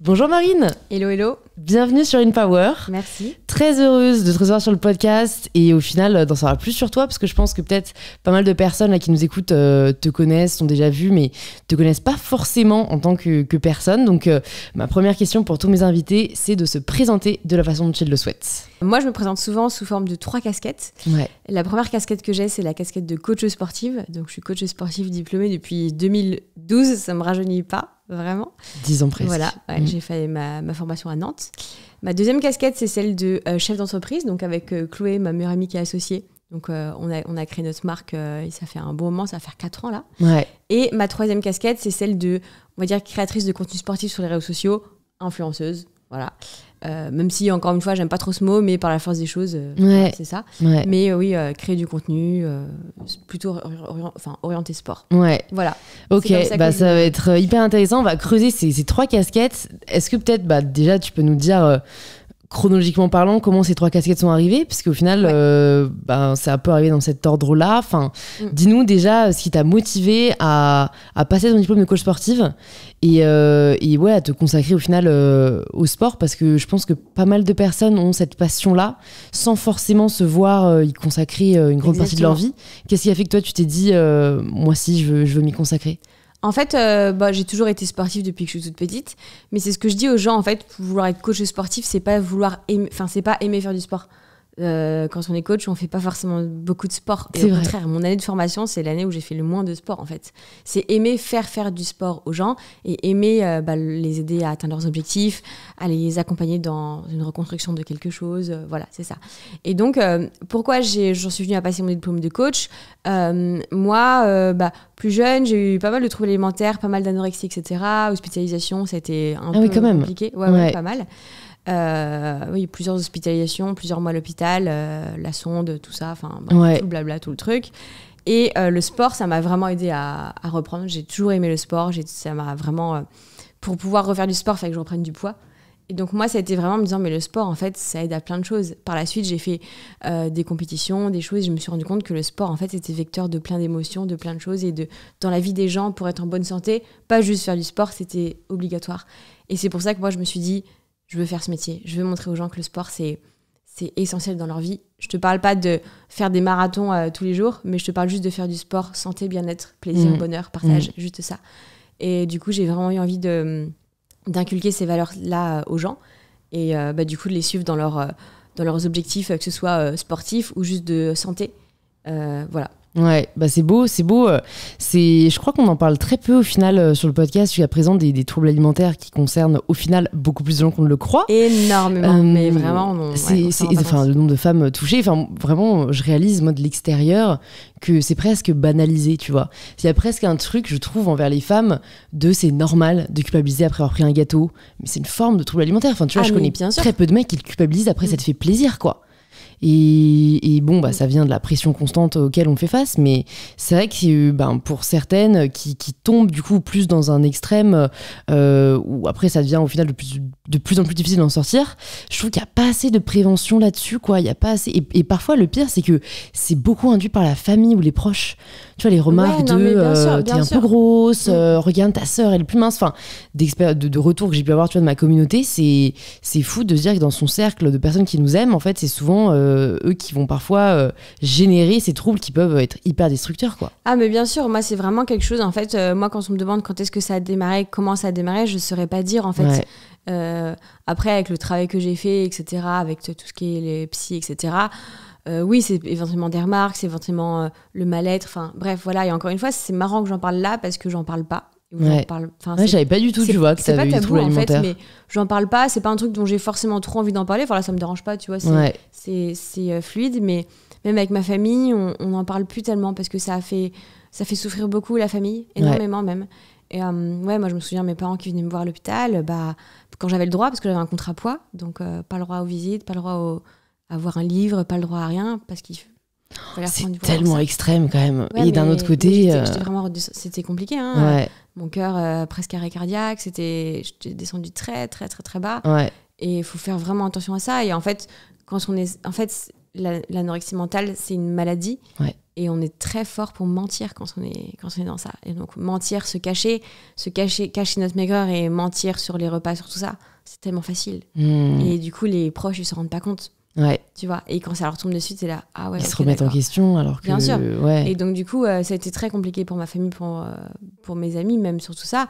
Bonjour Marine. Hello, hello. Bienvenue sur InPower. Merci. Très heureuse de te recevoir sur le podcast et au final d'en savoir plus sur toi parce que je pense que peut-être pas mal de personnes là, qui nous écoutent te connaissent, t'ont déjà vu mais te connaissent pas forcément en tant que personne. Donc ma première question pour tous mes invités, c'est de se présenter de la façon dont ils le souhaitent. Moi, je me présente souvent sous forme de 3 casquettes. Ouais. La première casquette que j'ai, c'est la casquette de coach sportive. Donc, je suis coach sportive diplômée depuis 2012. Ça me rajeunit pas, vraiment. 10 ans presque. Voilà, ouais, j'ai fait ma formation à Nantes. Ma deuxième casquette, c'est celle de chef d'entreprise. Donc, avec Chloé, ma meilleure amie qui est associée. Donc, on a créé notre marque et ça fait un bon moment, ça va faire 4 ans là. Ouais. Et ma troisième casquette, c'est celle de, on va dire, créatrice de contenu sportif sur les réseaux sociaux, influenceuse. Voilà. Même si, encore une fois, j'aime pas trop ce mot, mais par la force des choses, Ouais. c'est ça. Ouais. Mais oui, créer du contenu, plutôt orienté sport. Ouais. Voilà. Ok, C'est comme ça que ça va être hyper intéressant. On va creuser ces 3 casquettes. Est-ce que peut-être, déjà, tu peux nous dire, chronologiquement parlant, comment ces 3 casquettes sont arrivées? Parce qu'au final, c'est un peu arrivé dans cet ordre-là. Enfin, dis-nous déjà ce qui t'a motivé à passer ton diplôme de coach sportive et à te consacrer au final au sport, parce que je pense que pas mal de personnes ont cette passion-là sans forcément se voir y consacrer une grande partie de leur vie. Qu'est-ce qui a fait que toi, tu t'es dit, moi aussi, je veux m'y consacrer? En fait, j'ai toujours été sportive depuis que je suis toute petite, mais c'est ce que je dis aux gens, en fait, vouloir être coach sportif, c'est pas c'est pas aimer faire du sport. Quand on est coach, on fait pas forcément beaucoup de sport. Et au contraire, mon année de formation, c'est l'année où j'ai fait le moins de sport, en fait. C'est aimer faire du sport aux gens et aimer les aider à atteindre leurs objectifs, à les accompagner dans une reconstruction de quelque chose. Voilà, c'est ça. Et donc, pourquoi j'en suis venue à passer mon diplôme de coach? Moi, plus jeune, j'ai eu pas mal de troubles alimentaires, pas mal d'anorexie, etc. Hospitalisation, ça a été un peu compliqué. Ouais, pas mal. Oui, plusieurs hospitalisations, plusieurs mois à l'hôpital, la sonde, tout ça, tout le blabla, tout le truc. Et le sport, ça m'a vraiment aidé à reprendre. J'ai toujours aimé le sport. Ça m'a vraiment... pour pouvoir refaire du sport, il fallait que je reprenne du poids. Et donc moi, ça a été vraiment me disant, mais le sport, en fait, ça aide à plein de choses. Par la suite, j'ai fait des compétitions, des choses. Et je me suis rendu compte que le sport, en fait, c'était vecteur de plein d'émotions, de plein de choses. Et dans la vie des gens, pour être en bonne santé, pas juste faire du sport, c'était obligatoire. Et c'est pour ça que moi, je me suis dit... Je veux faire ce métier. Je veux montrer aux gens que le sport, c'est essentiel dans leur vie. Je te parle pas de faire des marathons tous les jours, mais je te parle juste de faire du sport, santé, bien-être, plaisir, bonheur, partage, juste ça. Et du coup, j'ai vraiment eu envie d'inculquer ces valeurs-là aux gens et du coup, de les suivre dans leurs objectifs, que ce soit sportifs ou juste de santé. Voilà. Ouais, c'est beau. Je crois qu'on en parle très peu au final sur le podcast jusqu'à présent des troubles alimentaires qui concernent au final beaucoup plus de gens qu'on ne le croit. Énormément, mais vraiment, le nombre de femmes touchées. Enfin, vraiment, je réalise moi de l'extérieur que c'est presque banalisé, tu vois. Il y a presque un truc, je trouve, envers les femmes c'est normal de culpabiliser après avoir pris un gâteau, mais c'est une forme de trouble alimentaire. Enfin, tu vois, je connais très peu de mecs qui le culpabilisent après, ça te fait plaisir, quoi. Et ça vient de la pression constante auquel on fait face, mais c'est vrai que pour certaines qui tombent du coup plus dans un extrême où après ça devient au final de plus en plus difficile d'en sortir, je trouve qu'il n'y a pas assez de prévention là-dessus, quoi. Il y a pas assez, et parfois le pire c'est que c'est beaucoup induit par la famille ou les proches, tu vois, les remarques t'es un peu grosse, regarde ta sœur elle est plus mince, enfin de retours que j'ai pu avoir, tu vois, de ma communauté, c'est fou de se dire que dans son cercle de personnes qui nous aiment, en fait c'est souvent eux qui vont parfois générer ces troubles qui peuvent être hyper destructeurs, quoi. Ah mais bien sûr, moi c'est vraiment quelque chose, en fait, moi quand on me demande quand est-ce que ça a démarré, comment ça a démarré, je saurais pas dire, en fait. Après, avec le travail que j'ai fait, etc., avec tout ce qui est les psys, etc., oui, c'est éventuellement des remarques, c'est éventuellement le mal-être, enfin bref, voilà. Et encore une fois, c'est marrant que j'en parle là parce que j'en parle pas. J'avais pas du tout, tu vois, que ça avait eu des troubles alimentaires. En fait, mais j'en parle pas, c'est pas un truc dont j'ai forcément trop envie d'en parler. Voilà, ça me dérange pas, tu vois, c'est fluide, mais même avec ma famille, on n'en parle plus tellement parce que ça fait souffrir beaucoup la famille, énormément même. Et moi je me souviens mes parents qui venaient me voir à l'hôpital, quand j'avais le droit, parce que j'avais un contrat poids, donc pas le droit aux visites, pas le droit à voir un livre, pas le droit à rien, parce qu'il c'est tellement extrême quand même. Et d'un autre côté, c'était compliqué, hein. Mon cœur presque arrêt cardiaque, j'étais descendue très très très très bas. Et il faut faire vraiment attention à ça. Et en fait, l'anorexie mentale, c'est une maladie. Ouais. Et on est très fort pour mentir quand on est dans ça. Et donc, mentir, cacher notre maigreur et mentir sur les repas, sur tout ça, c'est tellement facile. Et du coup, les proches, ils se rendent pas compte. Ouais. Tu vois, et quand ça leur tombe dessus, t'es là, ah ouais. Ils se remettent en question alors que. Bien sûr. Ouais. Et donc, du coup, ça a été très compliqué pour ma famille, pour mes amis, même sur tout ça.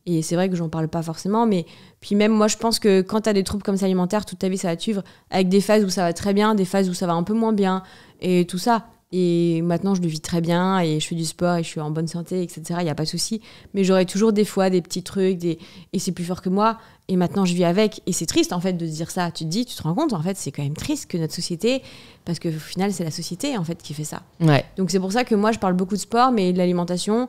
Et c'est vrai que j'en parle pas forcément, mais puis même moi, je pense que quand t'as des troubles comme ça alimentaires, toute ta vie, ça va te suivre, avec des phases où ça va très bien, des phases où ça va un peu moins bien, et tout ça. Et maintenant, je le vis très bien, et je fais du sport, et je suis en bonne santé, etc. Il n'y a pas de souci. Mais j'aurai toujours des fois des petits trucs, et c'est plus fort que moi. Et maintenant, je vis avec. Et c'est triste, en fait, de se dire ça. Tu te rends compte, en fait, c'est quand même triste que notre société, parce qu'au final, c'est la société, en fait, qui fait ça. Ouais. Donc c'est pour ça que moi, je parle beaucoup de sport, mais de l'alimentation...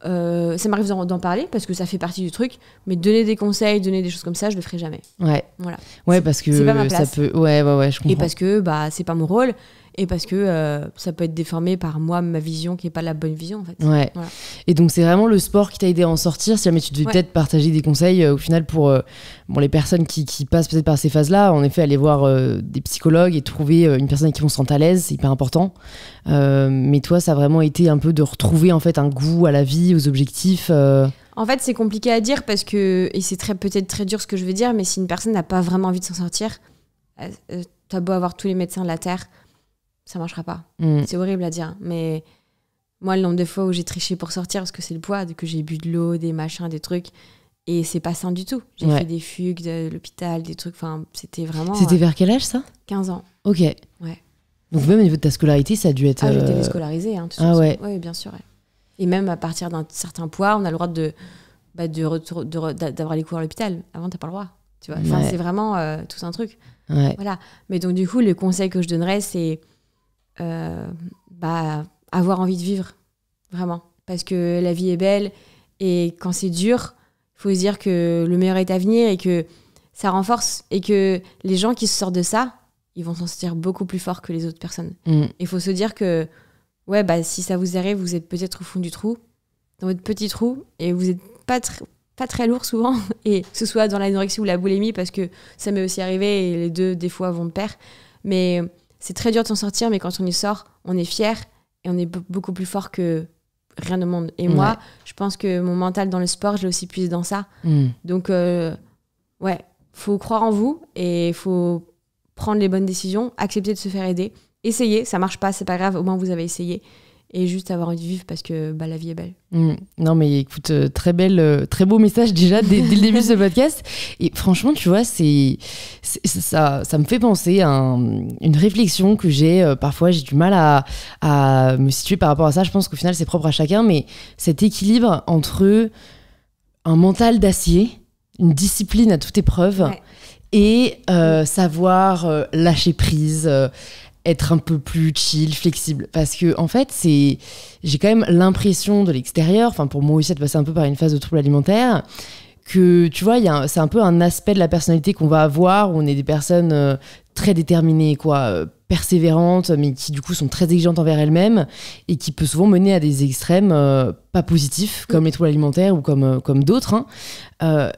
ça m'arrive d'en parler parce que ça fait partie du truc, mais donner des conseils, donner des choses comme ça, je le ferai jamais. Ouais. Voilà. Ouais, parce que c'est pas ma place. ça peut. Ouais, je comprends. Et parce que c'est pas mon rôle, et parce que ça peut être déformé par moi, ma vision qui est pas la bonne vision en fait. Ouais. Voilà. Et donc c'est vraiment le sport qui t'a aidé à en sortir. Si jamais tu devais peut-être partager des conseils au final pour les personnes qui passent peut-être par ces phases-là, en effet, aller voir des psychologues et trouver une personne avec qui on se sent à l'aise, c'est hyper important. Mais toi, ça a vraiment été un peu de retrouver en fait un goût à la vie, aux objectifs. En fait, c'est compliqué à dire parce que, et c'est peut-être très dur ce que je veux dire, mais si une personne n'a pas vraiment envie de s'en sortir, t'as beau avoir tous les médecins de la Terre, ça marchera pas. C'est horrible à dire, mais moi, le nombre de fois où j'ai triché pour sortir parce que c'est le poids, que j'ai bu de l'eau, des machins, des trucs, et c'est pas sain du tout. J'ai fait des fugues de l'hôpital, des trucs, enfin, c'était vraiment... C'était vers quel âge ça ? 15 ans. Ok. Ouais. Donc même au niveau de ta scolarité, ça a dû être... j'étais déscolarisée. Hein, ouais. Oui, bien sûr. Ouais. Et même à partir d'un certain poids, on a le droit d'avoir les cours à l'hôpital. Avant, t'as pas le droit. Tu vois. Enfin, c'est vraiment tout un truc. Ouais. Voilà. Mais donc, du coup, le conseil que je donnerais, c'est avoir envie de vivre. Vraiment. Parce que la vie est belle. Et quand c'est dur, il faut se dire que le meilleur est à venir et que ça renforce. Et que les gens qui se sortent de ça, ils vont s'en sortir beaucoup plus fort que les autres personnes. Il faut se dire que si ça vous arrive, vous êtes peut-être au fond du trou, dans votre petit trou, et vous n'êtes pas très lourd souvent, et que ce soit dans l'anorexie ou la boulimie, parce que ça m'est aussi arrivé, et les deux, des fois, vont de pair. Mais c'est très dur de s'en sortir, mais quand on y sort, on est fier, et on est beaucoup plus fort que rien au monde. Et moi, je pense que mon mental dans le sport, je l'ai aussi puisé dans ça. Donc, faut croire en vous, et il faut prendre les bonnes décisions, accepter de se faire aider, essayer, ça marche pas, c'est pas grave, au moins vous avez essayé, et juste avoir envie de vivre parce que la vie est belle. Non mais écoute, très beau message déjà dès le début de ce podcast, et franchement tu vois, ça me fait penser à une réflexion que j'ai, parfois j'ai du mal à me situer par rapport à ça. Je pense qu'au final c'est propre à chacun, mais cet équilibre entre un mental d'acier, une discipline à toute épreuve, et savoir lâcher prise, être un peu plus chill, flexible. Parce que, en fait, j'ai quand même l'impression de l'extérieur, enfin, pour moi aussi, de passer un peu par une phase de trouble alimentaire, que, tu vois, c'est un peu un aspect de la personnalité qu'on va avoir, où on est des personnes très déterminées, persévérantes, mais qui, du coup, sont très exigeantes envers elles-mêmes, et qui peut souvent mener à des extrêmes pas positifs, comme les troubles alimentaires ou comme d'autres, hein.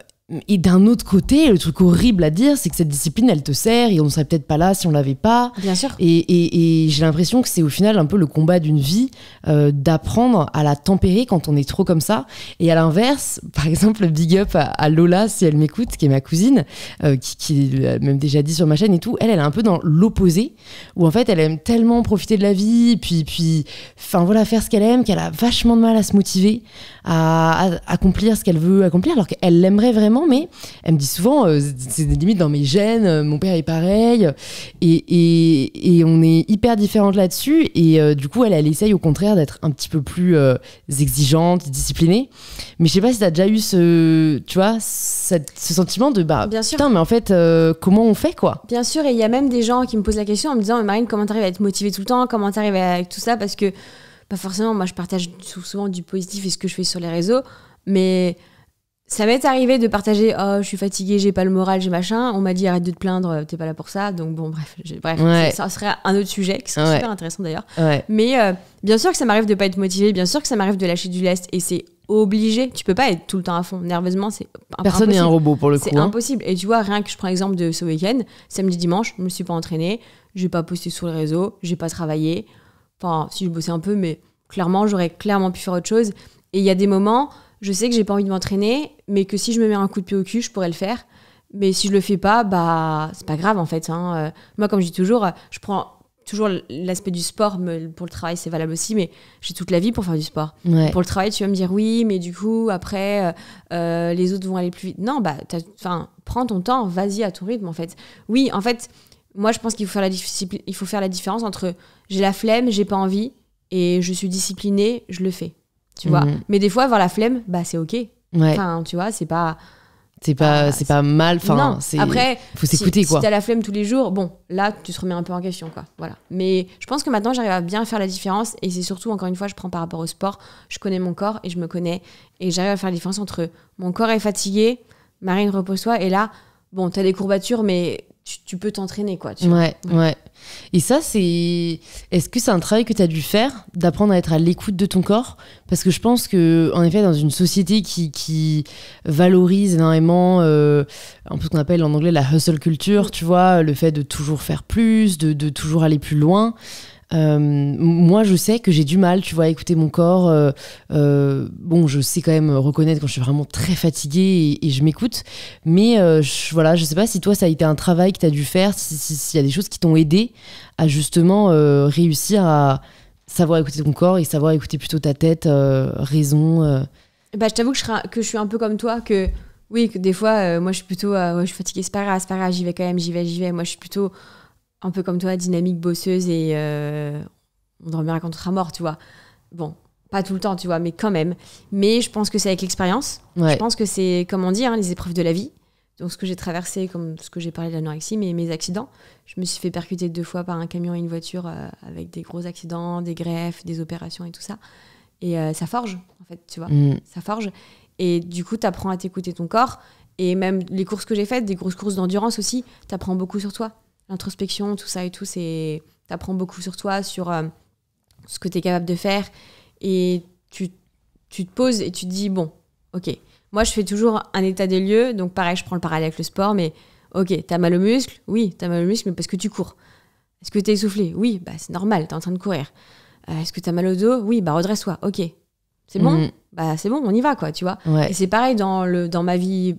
Et d'un autre côté, le truc horrible à dire, c'est que cette discipline, elle te sert, et on ne serait peut-être pas là si on l'avait pas. Bien sûr. Et j'ai l'impression que c'est au final un peu le combat d'une vie, d'apprendre à la tempérer quand on est trop comme ça. Et à l'inverse, par exemple, big up à Lola, si elle m'écoute, qui est ma cousine, qui l'a même déjà dit sur ma chaîne et tout, elle est un peu dans l'opposé, où en fait, elle aime tellement profiter de la vie, puis faire ce qu'elle aime, qu'elle a vachement de mal à se motiver, à accomplir ce qu'elle veut accomplir, alors qu'elle l'aimerait vraiment, mais elle me dit souvent, c'est limite dans mes gènes, mon père est pareil, et on est hyper différentes là-dessus, et du coup, elle essaye au contraire d'être un petit peu plus exigeante, disciplinée. Mais je sais pas si t'as déjà eu ce sentiment de Bien sûr. Putain, mais en fait, comment on fait, quoi? Bien sûr, et il y a même des gens qui me posent la question en me disant, Marine, comment t'arrives à être motivée tout le temps? Comment t'arrives avec tout ça? Parce que pas forcément, moi je partage souvent du positif et ce que je fais sur les réseaux, mais ça m'est arrivé de partager, je suis fatiguée, j'ai pas le moral, j'ai machin, on m'a dit arrête de te plaindre, t'es pas là pour ça, donc bon bref, ça serait un autre sujet qui serait super intéressant d'ailleurs, mais bien sûr que ça m'arrive de pas être motivée, bien sûr que ça m'arrive de lâcher du lest, et c'est obligé. Tu peux pas être tout le temps à fond. Nerveusement, c'est Personne n'est un robot pour le coup. C'est impossible. Et tu vois, rien que je prends l'exemple de ce week-end, samedi, dimanche, je me suis pas entraînée, j'ai pas posté sur les réseaux, j'ai pas travaillé. Enfin, si je bossais un peu, mais clairement, j'aurais clairement pu faire autre chose. Et il y a des moments, je sais que j'ai pas envie de m'entraîner, mais que si je me mets un coup de pied au cul, je pourrais le faire. Mais si je le fais pas, bah, c'est pas grave en fait. Moi, comme je dis toujours, je prends toujours l'aspect du sport, pour le travail c'est valable aussi, mais j'ai toute la vie pour faire du sport. Ouais. Pour le travail, tu vas me dire oui, mais du coup après les autres vont aller plus vite. Non, bah prends ton temps, vas-y à ton rythme en fait. Oui, en fait, moi je pense qu'il faut faire la différence entre j'ai la flemme, j'ai pas envie et je suis disciplinée, je le fais. Tu vois. Mais des fois avoir la flemme, bah c'est OK. Ouais. Enfin, tu vois, c'est pas mal, enfin, non. c'est... Après, faut s'écouter, quoi. Si t'as la flemme tous les jours, bon, là, tu te remets un peu en question, quoi. Voilà. Mais je pense que maintenant, j'arrive à bien faire la différence. Et c'est surtout, encore une fois, je prends par rapport au sport. Je connais mon corps et je me connais. Et j'arrive à faire la différence entre mon corps est fatigué, Marine, repose-toi. Et là, bon, t'as des courbatures, mais tu peux t'entraîner, quoi. Ouais. Et ça, est-ce que c'est un travail que tu as dû faire, d'apprendre à être à l'écoute de ton corps ? Parce que je pense que, en effet, dans une société qui valorise énormément un peu ce qu'on appelle en anglais la hustle culture, tu vois, le fait de toujours faire plus, de toujours aller plus loin. Moi, je sais que j'ai du mal, tu vois, à écouter mon corps. Bon, je sais quand même reconnaître quand je suis vraiment très fatiguée et je m'écoute. Mais je sais pas si toi, ça a été un travail que tu as dû faire, s'il y a des choses qui t'ont aidé à justement réussir à savoir écouter ton corps et savoir écouter plutôt ta tête, raison. Bah, je t'avoue que je suis un peu comme toi, que oui, que des fois, moi, je suis plutôt, je suis fatiguée, c'est pas grave, j'y vais quand même, j'y vais. Moi, je suis plutôt un peu comme toi, dynamique, bosseuse et on dormira quand on sera mort, tu vois. Bon, pas tout le temps, tu vois, mais quand même. Mais je pense que c'est avec l'expérience. Ouais. Je pense que c'est, comme on dit, les épreuves de la vie. Donc, ce que j'ai traversé, comme ce que j'ai parlé de l'anorexie, mes accidents. Je me suis fait percuter 2 fois par un camion et une voiture avec des gros accidents, des greffes, des opérations et tout ça. Et ça forge, en fait, tu vois. Ça forge. Et du coup, t'apprends à t'écouter ton corps. Et même les courses que j'ai faites, des grosses courses d'endurance aussi, t'apprends beaucoup sur toi. L'introspection, tout ça et tout, t'apprends beaucoup sur toi, sur ce que t'es capable de faire. Et tu te poses et tu te dis, bon, ok. Moi, je fais toujours un état des lieux. Donc, pareil, je prends le parallèle avec le sport. Mais, ok, t'as mal au muscle ? Oui, t'as mal au muscle, mais parce que tu cours. Est-ce que t'es essoufflé ? Oui, bah, c'est normal, t'es en train de courir. Est-ce que t'as mal au dos ? Oui, bah, redresse-toi. Ok. C'est bon ? Bah, c'est bon, on y va, quoi, tu vois. Ouais. Et c'est pareil dans ma vie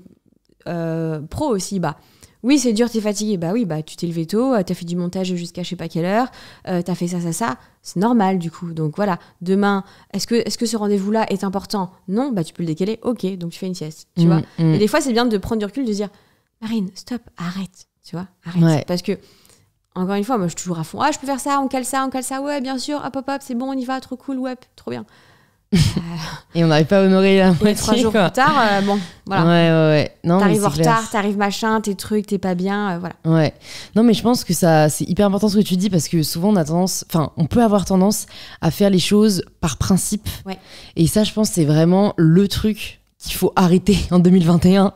pro aussi, bah. Oui, c'est dur, t'es fatigué. Bah oui, bah tu t'es levé tôt, t'as fait du montage jusqu'à je sais pas quelle heure, t'as fait ça. C'est normal du coup. Donc voilà, demain, est-ce que ce rendez-vous-là est important ? Non, bah tu peux le décaler. Ok, donc tu fais une sieste. Tu vois. Et des fois, c'est bien de prendre du recul, de dire Marine, stop, arrête. Tu vois, arrête. Ouais. Parce que, encore une fois, moi je suis toujours à fond. Ah, je peux faire ça, on cale ça. Ouais, bien sûr, hop, c'est bon, on y va, trop cool, ouais, trop bien. Et on n'arrive pas à honorer la moitié. Et 3 jours plus tard, bon, voilà. Ouais. Non, t'arrives mais en c'est clair. retard, t'arrives machin, tes trucs, t'es pas bien, voilà. Ouais. Non, mais je pense que c'est hyper important ce que tu dis parce que souvent on peut avoir tendance à faire les choses par principe. Ouais. Et ça, je pense, c'est vraiment le truc qu'il faut arrêter en 2021.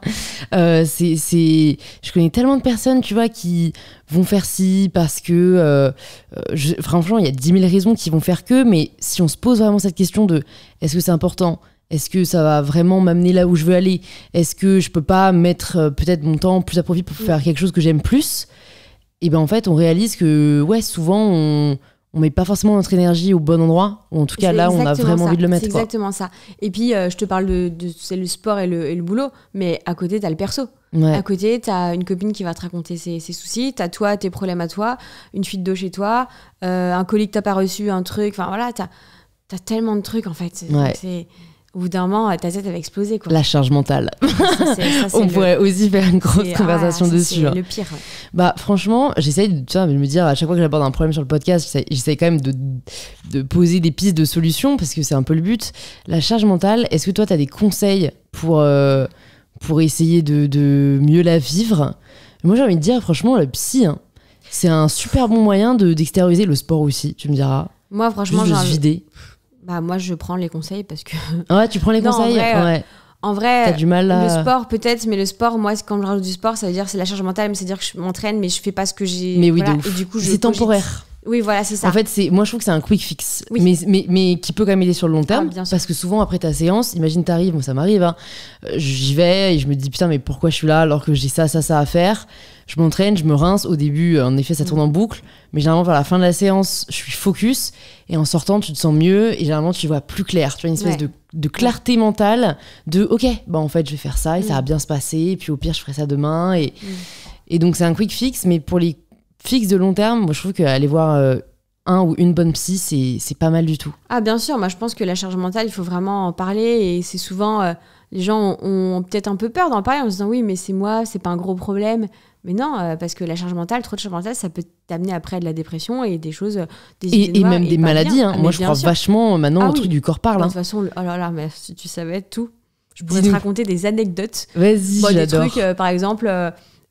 Je connais tellement de personnes, tu vois, qui vont faire ci parce que franchement, il y a 10 000 raisons qui vont faire que, mais si on se pose vraiment cette question de est-ce que c'est important ? Est-ce que ça va vraiment m'amener là où je veux aller ? Est-ce que je peux pas mettre peut-être mon temps plus à profit pour faire quelque chose que j'aime plus ? Et ben en fait, on réalise que ouais, souvent on met pas forcément notre énergie au bon endroit, ou en tout cas là, on a vraiment envie de le mettre. C'est exactement ça. Et puis, je te parle c'est le sport et le boulot, mais à côté, t'as le perso. Ouais. À côté, t'as une copine qui va te raconter ses soucis, t'as toi, tes problèmes à toi, une fuite d'eau chez toi, un colis que t'as pas reçu, un truc, enfin voilà, t'as tellement de trucs en fait. Au bout d'un moment, ta tête elle va exploser, quoi. La charge mentale. On pourrait aussi faire une grosse conversation dessus. C'est le pire. Ouais. Bah franchement, j'essaye de me dire à chaque fois que j'aborde un problème sur le podcast, j'essaye quand même de poser des pistes de solutions parce que c'est un peu le but. La charge mentale, est-ce que toi tu as des conseils pour essayer de mieux la vivre ? Moi j'ai envie de dire franchement le psy, c'est un super bon moyen d'extérioriser, le sport aussi, tu me diras. Moi franchement juste de se vider. Bah moi je prends les conseils parce que ouais, tu prends les conseils. En vrai, t'as du mal à... le sport peut-être, mais le sport, moi quand je rajoute du sport, ça veut dire c'est la charge mentale, mais c'est-à-dire que je m'entraîne mais je fais pas ce que j'ai. Mais oui, voilà, de ouf. Et du coup c'est temporaire. Oui, voilà, c'est ça. En fait, moi, je trouve que c'est un quick fix, Oui. mais qui peut quand même aider sur le long terme. Bien sûr. Parce que souvent, après ta séance, imagine, t'arrives, moi, ça m'arrive, hein, j'y vais et je me dis, putain, mais pourquoi je suis là alors que j'ai ça à faire? Je m'entraîne, je me rince. Au début, en effet, ça tourne en boucle. Mais généralement, vers la fin de la séance, je suis focus. Et en sortant, tu te sens mieux. Et généralement, tu vois plus clair. Tu vois, une espèce de clarté mentale. De, OK, bah, en fait, je vais faire ça et ça va bien se passer. Et puis, au pire, je ferai ça demain. Et donc, c'est un quick fix. Mais pour les fixes de long terme, moi, je trouve qu'aller voir un ou une bonne psy, c'est pas mal du tout. Ah, bien sûr. Moi, je pense que la charge mentale, il faut vraiment en parler. Et c'est souvent... les gens ont peut-être un peu peur d'en parler en se disant, oui, mais c'est moi, c'est pas un gros problème. Mais non, parce que la charge mentale, trop de charge mentale, ça peut t'amener après à de la dépression et des choses, des idées noires, même des maladies. Hein. Moi, je crois vachement maintenant au truc du corps parle. De toute façon, oh là là, mais si tu savais tout, je pourrais te raconter des anecdotes. Vas-y, j'adore. Des trucs, par exemple,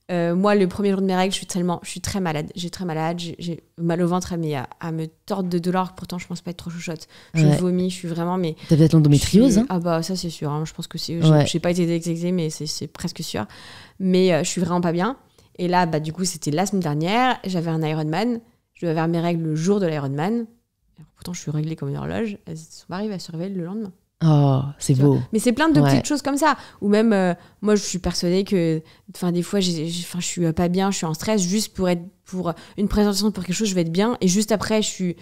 moi, le premier jour de mes règles, je suis très malade. J'ai mal au ventre à me tordre de douleur. Pourtant, je pense pas être trop chouchotte. Je vomis, je suis vraiment... Mais t'as peut-être l'endométriose, hein. Ah bah ça, c'est sûr. Hein. Je pense que j'ai pas été détectée, mais c'est presque sûr. Mais je suis vraiment pas bien. Et là, bah, du coup, c'était la semaine dernière. J'avais un Ironman. Je devais avoir mes règles le jour de l'Ironman. Pourtant, je suis réglée comme une horloge. Elles sont pas arrivées à se réveiller le lendemain. Oh, c'est beau. Mais c'est plein de petites choses comme ça. Ou même, moi, je suis persuadée que des fois, je suis pas bien, je suis en stress juste pour une présentation, pour quelque chose, je vais être bien. Et juste après, tu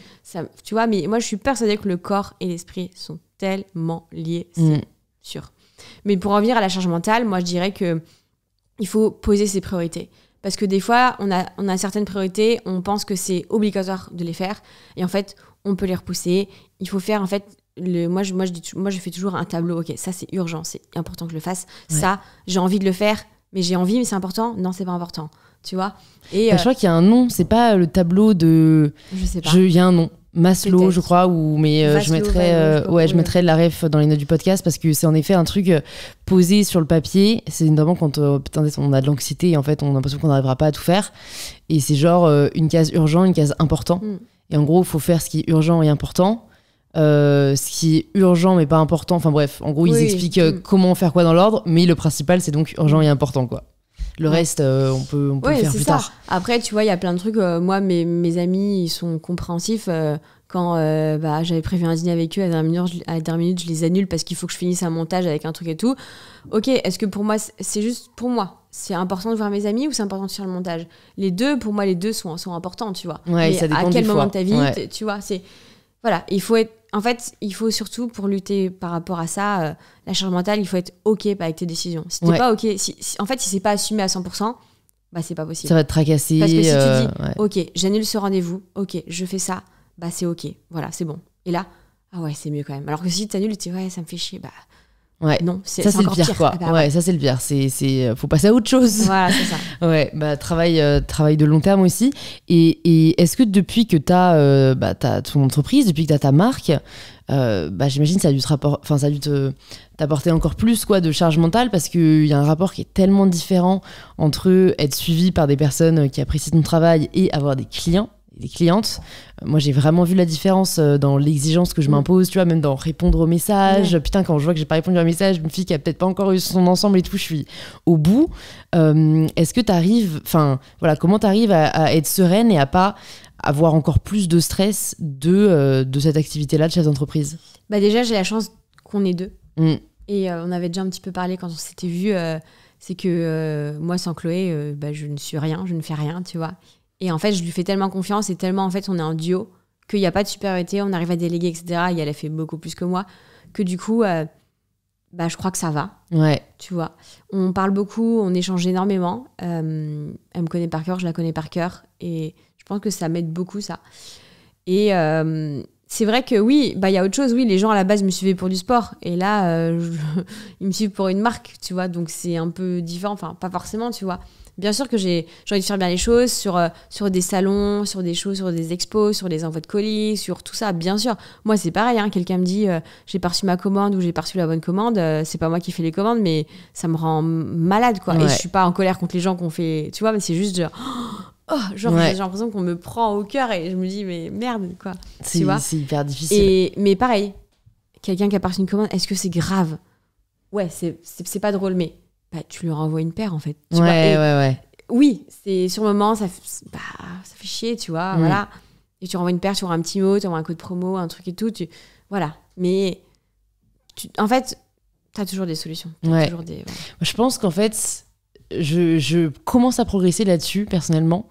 vois, mais moi, je suis persuadée que le corps et l'esprit sont tellement liés, c'est sûr. Mais pour en venir à la charge mentale, moi, je dirais que il faut poser ses priorités. Parce que des fois, on a certaines priorités, on pense que c'est obligatoire de les faire. Et en fait, on peut les repousser. Il faut faire, en fait, moi, je fais toujours un tableau. OK, ça, c'est urgent, c'est important que je le fasse. Ça, j'ai envie de le faire, mais c'est important. Non, c'est pas important. Tu vois et je crois qu'il y a un nom, c'est pas le tableau de... Je sais pas. Il y a un nom. Maslow, je crois, je mettrai la ref dans les notes du podcast parce que c'est en effet un truc posé sur le papier. C'est notamment quand on a de l'anxiété et en fait on a l'impression qu'on n'arrivera pas à tout faire. Et c'est genre une case urgent, une case important. Et en gros, il faut faire ce qui est urgent et important. Ce qui est urgent mais pas important. Enfin bref, en gros, ils expliquent comment faire quoi dans l'ordre. Mais le principal, c'est donc urgent et important, quoi. Le reste, on peut le faire plus tard. Après, tu vois, il y a plein de trucs. Moi, mes amis, ils sont compréhensifs. Quand j'avais prévu un dîner avec eux, à la dernière minute, je les annule parce qu'il faut que je finisse un montage avec un truc et tout. Ok, est-ce que pour moi, c'est juste pour moi, c'est important de voir mes amis ou c'est important de faire le montage? Les deux, pour moi, les deux sont importants, tu vois. Ouais, ça dépend à quel moment fois. de ta vie, tu vois, c'est... Voilà, il faut surtout, pour lutter par rapport à ça, la charge mentale, il faut être OK avec tes décisions. Si t'es pas OK, si c'est pas assumé à 100%, bah c'est pas possible. Ça va te tracasser. Parce que si tu dis, OK, j'annule ce rendez-vous, OK, je fais ça, bah c'est OK, voilà, c'est bon. Et là, ah ouais, c'est mieux quand même. Alors que si t'annules, tu dis, ouais, ça me fait chier, bah... Ouais. Non, c'est le pire, quoi. Ah bah, ça c'est le pire. Faut passer à autre chose. Voilà, c'est ça. Ouais, bah travail de long terme aussi. Et est-ce que depuis que t'as ton entreprise, depuis que t'as ta marque, j'imagine ça a dû t'apporter encore plus quoi de charge mentale parce qu'il y a un rapport qui est tellement différent entre être suivi par des personnes qui apprécient ton travail et avoir des clients. Des clientes, moi j'ai vraiment vu la différence dans l'exigence que je m'impose, tu vois, même dans répondre aux messages. Putain, quand je vois que j'ai pas répondu à un message, une fille qui a peut-être pas encore eu son ensemble et tout, je suis au bout. Est-ce que t'arrives, comment t'arrives à être sereine et à pas avoir encore plus de stress de cette activité-là de chef d'entreprise? Bah déjà, j'ai la chance qu'on est deux. Et on avait déjà un petit peu parlé quand on s'était vu, c'est que moi sans Chloé, je ne suis rien, je ne fais rien, tu vois. Et en fait, je lui fais tellement confiance et tellement, en fait, on est un duo qu'il n'y a pas de supériorité, on arrive à déléguer, etc. Et elle a fait beaucoup plus que moi. Que du coup, je crois que ça va. Ouais. Tu vois. On parle beaucoup, on échange énormément. Elle me connaît par cœur, je la connais par cœur. Et je pense que ça m'aide beaucoup, ça. Et c'est vrai que oui, il y a autre chose. Oui, les gens, à la base, me suivaient pour du sport. Et là, ils me suivent pour une marque, tu vois. Donc, c'est un peu différent. Enfin, pas forcément, tu vois. Bien sûr que j'ai envie de faire bien les choses sur des salons, sur des choses, sur des expos, sur les envois de colis, sur tout ça, bien sûr. Moi, c'est pareil, hein, quelqu'un me dit j'ai pas reçu ma commande ou j'ai pas reçu la bonne commande, c'est pas moi qui fais les commandes, mais ça me rend malade, quoi. Ouais. Et je suis pas en colère contre les gens qu'on fait, tu vois, mais c'est juste genre, j'ai l'impression qu'on me prend au cœur et je me dis, mais merde, quoi. Tu vois, c'est hyper difficile. Mais pareil, quelqu'un qui a pas reçu une commande, est-ce que c'est grave? Ouais, c'est pas drôle, mais tu lui renvoies une paire en fait. Ouais. Oui, c'est sur le moment, ça fait chier, tu vois, voilà. et tu renvoies une paire, tu auras un petit mot, tu envoies un code promo, un truc et tout. Voilà. Mais en fait, tu as toujours des solutions. Ouais. Je pense qu'en fait, je commence à progresser là-dessus, personnellement,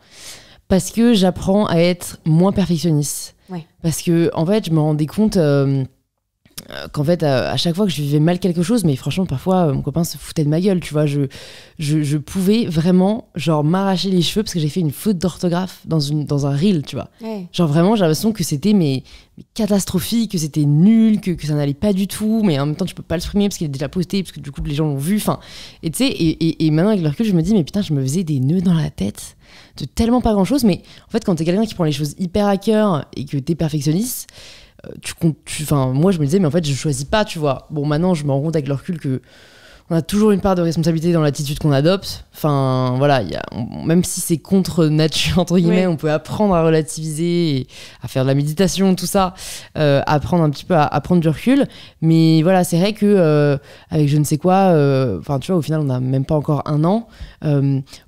parce que j'apprends à être moins perfectionniste. Ouais. Parce que, en fait, je me rendais compte qu'en fait, à chaque fois que je vivais mal quelque chose, mais franchement, parfois, mon copain se foutait de ma gueule, tu vois. Je pouvais vraiment, genre, m'arracher les cheveux parce que j'ai fait une faute d'orthographe dans un reel, tu vois. Ouais. Genre, vraiment, j'ai l'impression que c'était mais catastrophique, que c'était nul, que ça n'allait pas du tout, mais en même temps, tu peux pas le supprimer parce qu'il est déjà posté, parce que du coup, les gens l'ont vu. Enfin, et tu sais, et maintenant, avec le recul, je me dis, mais putain, je me faisais des nœuds dans la tête de tellement pas grand-chose. Mais en fait, quand t'es quelqu'un qui prend les choses hyper à cœur et que t'es perfectionniste, moi je me disais mais en fait je choisis pas, tu vois. Bon, maintenant je me rends compte avec le recul que on a toujours une part de responsabilité dans l'attitude qu'on adopte. Enfin voilà, même si c'est contre nature entre guillemets, on peut apprendre à relativiser et à faire de la méditation, tout ça, apprendre un petit peu à prendre du recul. Mais voilà, c'est vrai que avec je ne sais quoi, enfin tu vois, au final on a même pas encore un an.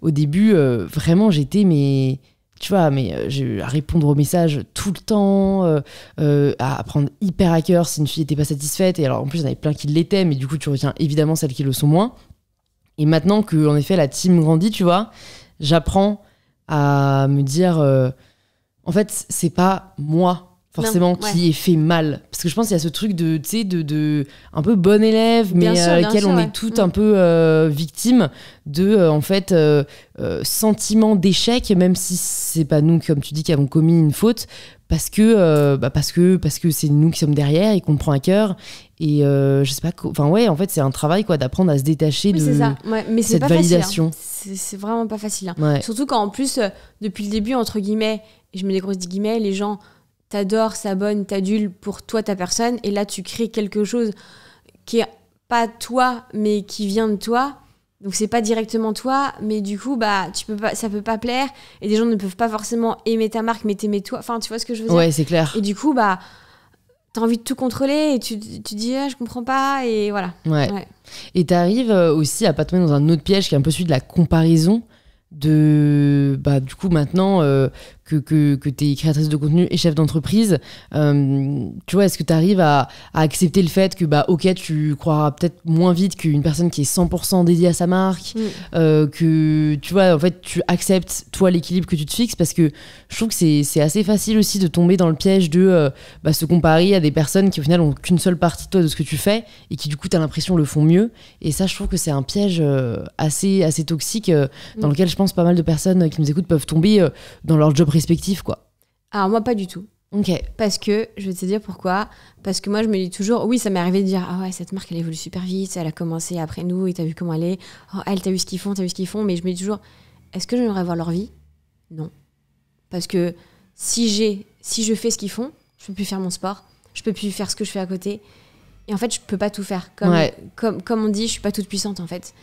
Au début vraiment j'étais tu vois, à répondre aux messages tout le temps, à prendre hyper à cœur si une fille n'était pas satisfaite. Et alors, en plus, il y en avait plein qui l'étaient, mais du coup, tu retiens évidemment celles qui le sont moins. Et maintenant que, en effet, la team grandit, tu vois, j'apprends à me dire, en fait, c'est pas moi forcément qui est fait mal, parce que je pense qu'il y a ce truc de tu sais de un peu bon élève mais lequel on est toutes un peu victimes de en fait sentiment d'échec, même si c'est pas nous comme tu dis qui avons commis une faute, parce que c'est nous qui sommes derrière et qu'on le prend à cœur. Et je sais pas, enfin ouais, en fait c'est un travail quoi, d'apprendre à se détacher de ça. Ouais, mais c'est cette pas validation facile, hein. C'est vraiment pas facile, hein. Surtout quand en plus depuis le début entre guillemets, et je mets des grosses guillemets, les gens t'adorent, s'abonnent, t'adulent pour toi, ta personne, et là tu crées quelque chose qui est pas toi mais qui vient de toi, donc c'est pas directement toi, mais du coup ça peut pas plaire, et des gens ne peuvent pas forcément aimer ta marque mais t'aimer toi, enfin tu vois ce que je veux dire. Ouais, c'est clair. Et du coup t'as envie de tout contrôler et tu dis je comprends pas, et voilà. Ouais. Et t'arrives aussi à pas te mettre dans un autre piège qui est un peu celui de la comparaison, de du coup maintenant que t'es créatrice de contenu et chef d'entreprise, tu vois, est-ce que t'arrives à accepter le fait que ok, tu croiras peut-être moins vite qu'une personne qui est 100% dédiée à sa marque, que tu vois, en fait tu acceptes toi l'équilibre que tu te fixes, parce que je trouve que c'est assez facile aussi de tomber dans le piège de se comparer à des personnes qui au final ont qu'une seule partie de toi, de ce que tu fais, et qui du coup t'as l'impression le font mieux, et ça je trouve que c'est un piège assez toxique dans lequel je pense pas mal de personnes qui nous écoutent peuvent tomber dans leur job respectif, quoi. Alors moi pas du tout. Ok. Parce que, je vais te dire pourquoi, parce que moi je me dis toujours, oui ça m'est arrivé de dire ah ouais cette marque elle évolue super vite, elle a commencé après nous et t'as vu comment elle est, oh elle t'as vu ce qu'ils font, mais je me dis toujours, est-ce que j'aimerais voir leur vie? Non. Parce que si je fais ce qu'ils font, je peux plus faire mon sport, je peux plus faire ce que je fais à côté, et en fait je peux pas tout faire, comme on dit, je suis pas toute puissante en fait,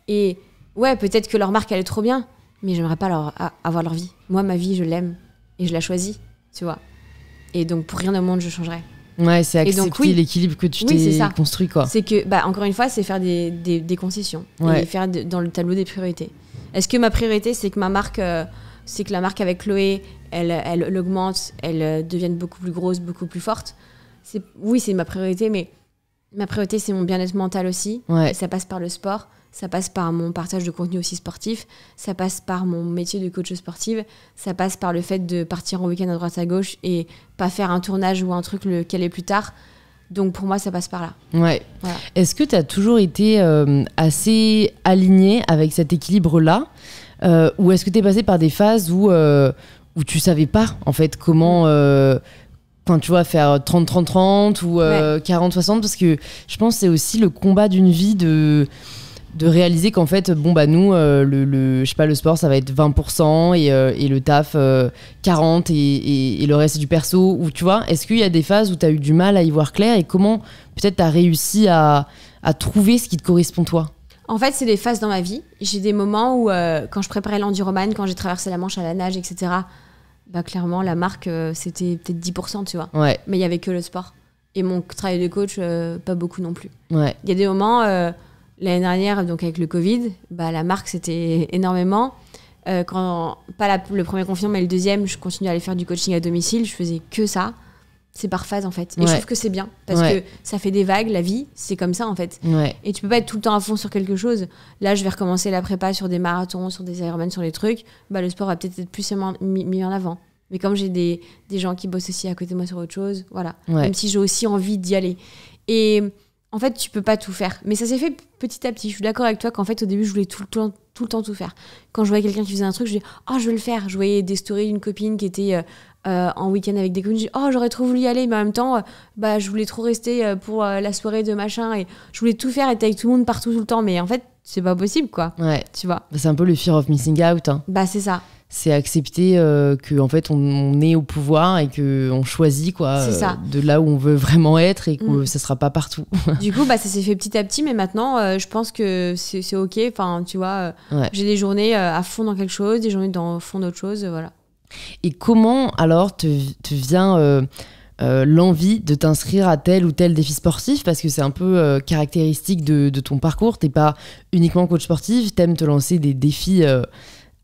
et ouais peut-être que leur marque elle est trop bien, mais j'aimerais pas avoir leur vie. Moi, ma vie, je l'aime et je la choisis, tu vois. Et donc, pour rien au monde, je changerais. Ouais, c'est accepter l'équilibre que tu t'es construit, quoi. C'est que, encore une fois, c'est faire des concessions et faire dans le tableau des priorités. Est-ce que ma priorité, c'est que ma marque, c'est que la marque avec Chloé, elle augmente, elle devienne beaucoup plus grosse, beaucoup plus forte? Oui, c'est ma priorité, mais ma priorité, c'est mon bien-être mental aussi. Ouais. Et ça passe par le sport. Ça passe par mon partage de contenu aussi sportif, ça passe par mon métier de coach sportive, ça passe par le fait de partir en week-end à droite à gauche et pas faire un tournage ou un truc le caler plus tard. Donc pour moi, ça passe par là. Ouais. Voilà. Est-ce que tu as toujours été assez alignée avec cet équilibre-là, ou est-ce que tu es passée par des phases où tu savais pas en fait comment... tu vois, faire 30-30-30 ou 40-60, parce que je pense que c'est aussi le combat d'une vie de réaliser qu'en fait nous je sais pas, le sport ça va être 20% et le taf 40% et le reste c'est du perso, ou tu vois, est-ce qu'il y a des phases où t'as eu du mal à y voir clair, et comment peut-être t'as réussi à trouver ce qui te correspond toi? En fait c'est des phases dans ma vie. J'ai des moments où quand je préparais l'enduroman, quand j'ai traversé la Manche à la nage, etc., clairement la marque c'était peut-être 10%, tu vois. Ouais. Mais il y avait que le sport et mon travail de coach pas beaucoup non plus. Ouais. Il y a des moments l'année dernière, donc avec le Covid, la marque c'était énormément, le premier confinement, mais le deuxième, je continue à aller faire du coaching à domicile. Je faisais que ça. C'est par phase en fait. Et je trouve que c'est bien parce que ça fait des vagues, la vie, c'est comme ça en fait. Et tu peux pas être tout le temps à fond sur quelque chose. Là, je vais recommencer la prépa sur des marathons, sur des Ironman, sur des trucs. Bah, le sport va peut-être être plus mis en avant. Mais comme j'ai des gens qui bossent aussi à côté de moi sur autre chose, voilà. Même si j'ai aussi envie d'y aller. Et en fait, tu peux pas tout faire. Mais ça s'est fait petit à petit. Je suis d'accord avec toi qu'en fait, au début, je voulais tout le temps tout faire. Quand je voyais quelqu'un qui faisait un truc, je disais « Oh, je veux le faire ». Je voyais des stories d'une copine qui était en week-end avec des copines. Je dis « Oh, j'aurais trop voulu y aller ». Mais en même temps, je voulais trop rester pour la soirée de machin. Et je voulais tout faire, être avec tout le monde partout tout le temps. Mais en fait, c'est pas possible, quoi. Tu vois. C'est un peu le fear of missing out. Hein. C'est ça. C'est accepter que en fait on est au pouvoir et que on choisit quoi de là où on veut vraiment être et que ça sera pas partout. Du coup ça s'est fait petit à petit, mais maintenant je pense que c'est ok. Enfin tu vois, j'ai des journées à fond dans quelque chose, des journées dans fond d'autre chose, voilà. Et comment alors te vient l'envie de t'inscrire à tel ou tel défi sportif, parce que c'est un peu caractéristique de ton parcours. T'es pas uniquement coach sportif, t'aimes te lancer des défis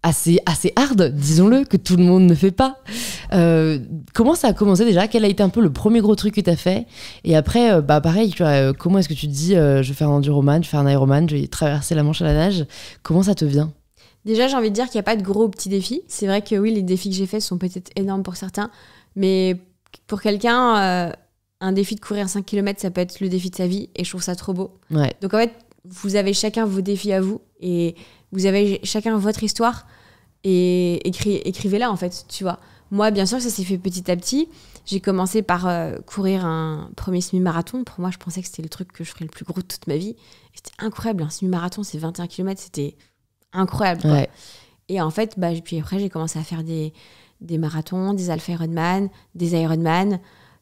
assez hard, disons-le, que tout le monde ne fait pas. Comment ça a commencé déjà ? Quel a été un peu le premier gros truc que tu as fait ? Et après, pareil, comment est-ce que tu te dis je vais faire un enduroman, je vais faire un Ironman, je vais traverser la Manche à la nage ? Comment ça te vient ? Déjà, j'ai envie de dire qu'il n'y a pas de gros petits défis. C'est vrai que oui, les défis que j'ai faits sont peut-être énormes pour certains, mais pour quelqu'un, un défi de courir 5 km, ça peut être le défi de sa vie, et je trouve ça trop beau. Donc en fait, vous avez chacun vos défis à vous, et vous avez chacun votre histoire, et écrivez-la en fait, tu vois. Moi, bien sûr, ça s'est fait petit à petit. J'ai commencé par courir un premier semi-marathon. Pour moi, je pensais que c'était le truc que je ferais le plus gros de toute ma vie. Et c'était incroyable, un semi-marathon, c'est 21 km, c'était incroyable, quoi. Et en fait, puis après, j'ai commencé à faire des marathons, des alpha Ironman, des Ironman.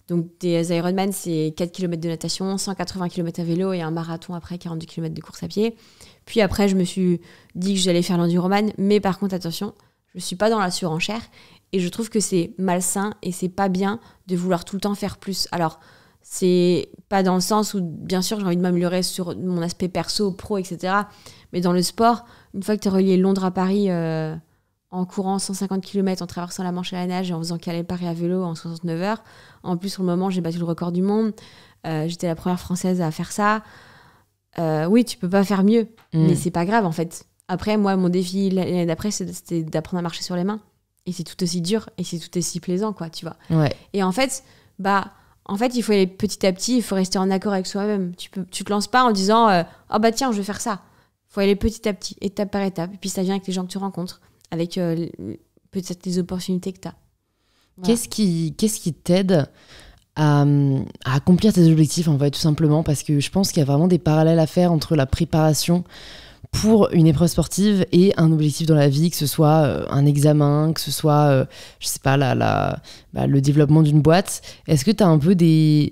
Donc, des Ironman, c'est 4 km de natation, 180 km à vélo et un marathon après, 42 km de course à pied. Puis après, je me suis dit que j'allais faire l'enduroman. Mais par contre, attention, je ne suis pas dans la surenchère. Et je trouve que c'est malsain et c'est pas bien de vouloir tout le temps faire plus. Alors, c'est pas dans le sens où, bien sûr, j'ai envie de m'améliorer sur mon aspect perso, pro, etc. Mais dans le sport, une fois que tu as relié Londres à Paris en courant 150 km, en traversant la Manche à la nage et en faisant Calais-Paris à vélo en 69 heures. En plus, sur le moment, j'ai battu le record du monde. J'étais la première Française à faire ça. Oui, tu peux pas faire mieux, mais c'est pas grave, en fait. Après, moi, mon défi l'année d'après, c'était d'apprendre à marcher sur les mains. Et c'est tout aussi dur et c'est tout aussi plaisant, quoi, tu vois. Et en fait, il faut aller petit à petit, il faut rester en accord avec soi-même. Tu te lances pas en disant tiens, je vais faire ça. Il faut aller petit à petit, étape par étape. Et puis ça vient avec les gens que tu rencontres, avec peut-être les opportunités que tu as. Voilà. Qu'est-ce qui t'aide à accomplir tes objectifs, en fait, tout simplement, parce que je pense qu'il y a vraiment des parallèles à faire entre la préparation pour une épreuve sportive et un objectif dans la vie, que ce soit un examen, que ce soit, je sais pas, le développement d'une boîte. Est-ce que tu as un peu des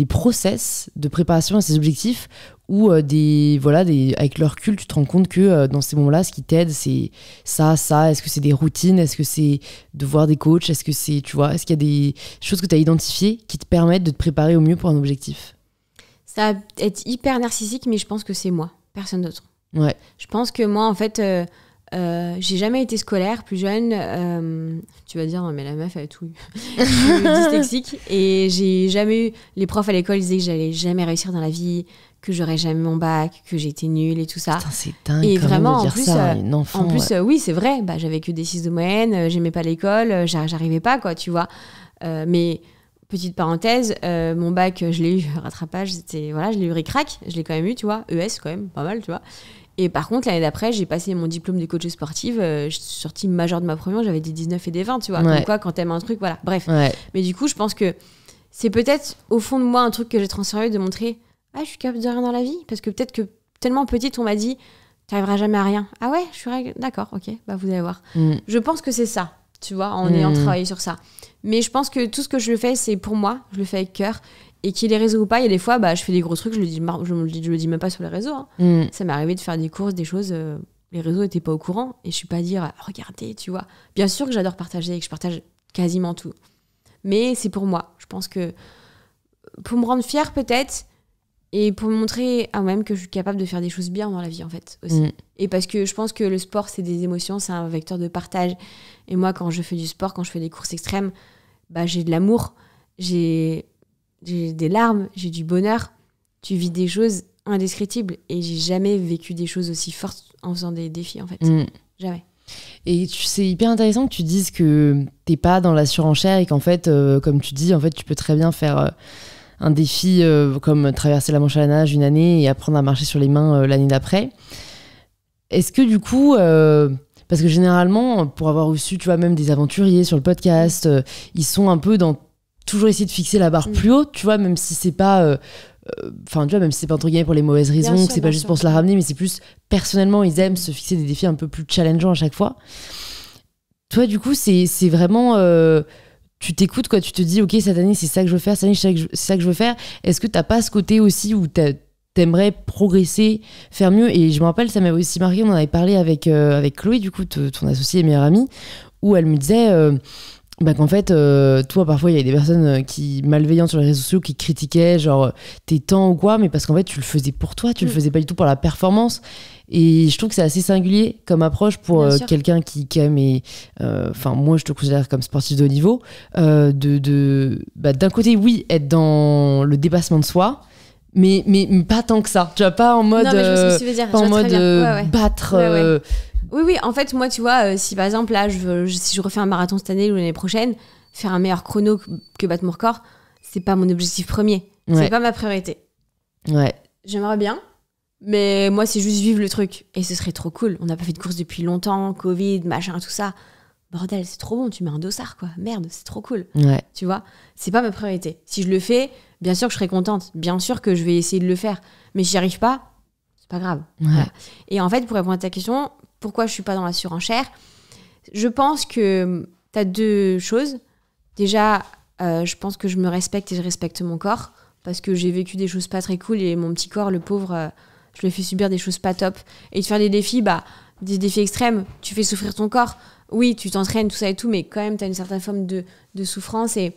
process de préparation à ces objectifs ou avec le recul, tu te rends compte que dans ces moments-là, ce qui t'aide, c'est ça. Est-ce que c'est des routines ? Est-ce que c'est de voir des coachs ? Est-ce que c'est, tu vois, est-ce qu'il y a des choses que tu as identifiées qui te permettent de te préparer au mieux pour un objectif ? Ça va être hyper narcissique, mais je pense que c'est moi, personne d'autre. Je pense que moi, en fait, j'ai jamais été scolaire, plus jeune. Tu vas dire, non, mais la meuf, elle a tout eu. Je suis dyslexique et j'ai jamais eu. Les profs à l'école disaient que j'allais jamais réussir dans la vie, que j'aurais jamais mon bac, que j'étais nulle et tout ça. Putain, c'est dingue et quand vraiment, même de dire ça à une enfant. En plus, oui, c'est vrai. J'avais que des 6 de moyenne, j'aimais pas l'école, j'arrivais pas, quoi, tu vois. Mais petite parenthèse, mon bac, je l'ai eu rattrapage, je l'ai eu ric-rac, je l'ai quand même eu, tu vois. ES, quand même, pas mal, tu vois. Et par contre, l'année d'après, j'ai passé mon diplôme de coach sportive. Je suis sortie majeure de ma première, j'avais des 19 et des 20, tu vois. Comme quoi, quand t'aimes un truc, voilà. Bref. Mais du coup, je pense que c'est peut-être, au fond de moi, un truc que j'ai transféré de montrer je suis capable de rien dans la vie. Parce que peut-être que tellement petite, on m'a dit t'arriveras jamais à rien. Ah ouais, je suis d'accord, ok, vous allez voir. Je pense que c'est ça, tu vois, en ayant travaillé sur ça. Mais je pense que tout ce que je fais, c'est pour moi. Je le fais avec cœur. Et qu'il ait réseau ou pas, il y a des fois, je fais des gros trucs, je le dis même pas sur les réseaux. Hein. Ça m'est arrivé de faire des courses, des choses, les réseaux étaient pas au courant, et je suis pas à dire, regardez, tu vois. Bien sûr que j'adore partager et que je partage quasiment tout. Mais c'est pour moi. Je pense que pour me rendre fière, peut-être, Et pour me montrer à moi-même que je suis capable de faire des choses bien dans la vie, en fait, aussi. Et parce que je pense que le sport, c'est des émotions, c'est un vecteur de partage. Et moi, quand je fais du sport, quand je fais des courses extrêmes, bah, j'ai de l'amour, j'ai des larmes, j'ai du bonheur. Tu vis des choses indescriptibles. Et j'ai jamais vécu des choses aussi fortes en faisant des défis, en fait. Jamais. Et c'est hyper intéressant que tu dises que t'es pas dans la surenchère et qu'en fait, comme tu dis, en fait, tu peux très bien faire un défi comme traverser la Manche à la nage une année et apprendre à marcher sur les mains l'année d'après. Est-ce que du coup, parce que généralement, pour avoir reçu, tu vois, même des aventuriers sur le podcast, ils sont un peu dans toujours essayer de fixer la barre plus haute, tu vois, même si c'est pas... Enfin, tu vois, même si c'est pas entre guillemets pour les mauvaises raisons, Bien que sûr, c'est pas juste pour se la ramener, mais c'est plus personnellement, ils aiment se fixer des défis un peu plus challengeants à chaque fois. Toi, du coup, c'est vraiment... tu t'écoutes, quoi, tu te dis, ok, cette année, c'est ça que je veux faire, cette année, c'est ça que je veux faire. Est-ce que t'as pas ce côté aussi où t'aimerais progresser, faire mieux? Et je me rappelle, ça m'avait aussi marqué, on en avait parlé avec Chloé, du coup, ton associée et meilleure amie, où elle me disait... qu'en fait, toi, parfois, il y a des personnes malveillantes sur les réseaux sociaux qui critiquaient, genre, tes temps ou quoi, mais parce qu'en fait, tu le faisais pour toi, tu le faisais pas du tout pour la performance. Et je trouve que c'est assez singulier comme approche pour quelqu'un qui quand même est... Enfin, moi, je te considère comme sportif de haut niveau. D'un côté, oui, être dans le dépassement de soi, mais pas tant que ça. Tu vois, pas en mode... Non, mais je vois ce que tu veux dire. Pas en mode battre... Ouais. Oui, en fait, moi, tu vois, si par exemple, là, si je refais un marathon cette année ou l'année prochaine, faire un meilleur chrono que battre mon record, c'est pas mon objectif premier. C'est pas ma priorité. Ouais. J'aimerais bien, mais moi, c'est juste vivre le truc. Et ce serait trop cool. On n'a pas fait de course depuis longtemps, Covid, machin, tout ça. Bordel, c'est trop bon, tu mets un dossard, quoi. Merde, c'est trop cool. Ouais. Tu vois, c'est pas ma priorité. Si je le fais, bien sûr que je serai contente. Bien sûr que je vais essayer de le faire. Mais si j'y arrive pas, c'est pas grave. Ouais. Voilà. Et en fait, pour répondre à ta question, pourquoi je suis pas dans la surenchère? Je pense que tu as deux choses. Déjà, je pense que je me respecte et je respecte mon corps parce que j'ai vécu des choses pas très cool et mon petit corps, le pauvre, je lui ai fait subir des choses pas top. Et de faire des défis, des défis extrêmes, tu fais souffrir ton corps. Oui, tu t'entraînes, tout ça et tout, mais quand même, tu as une certaine forme de souffrance et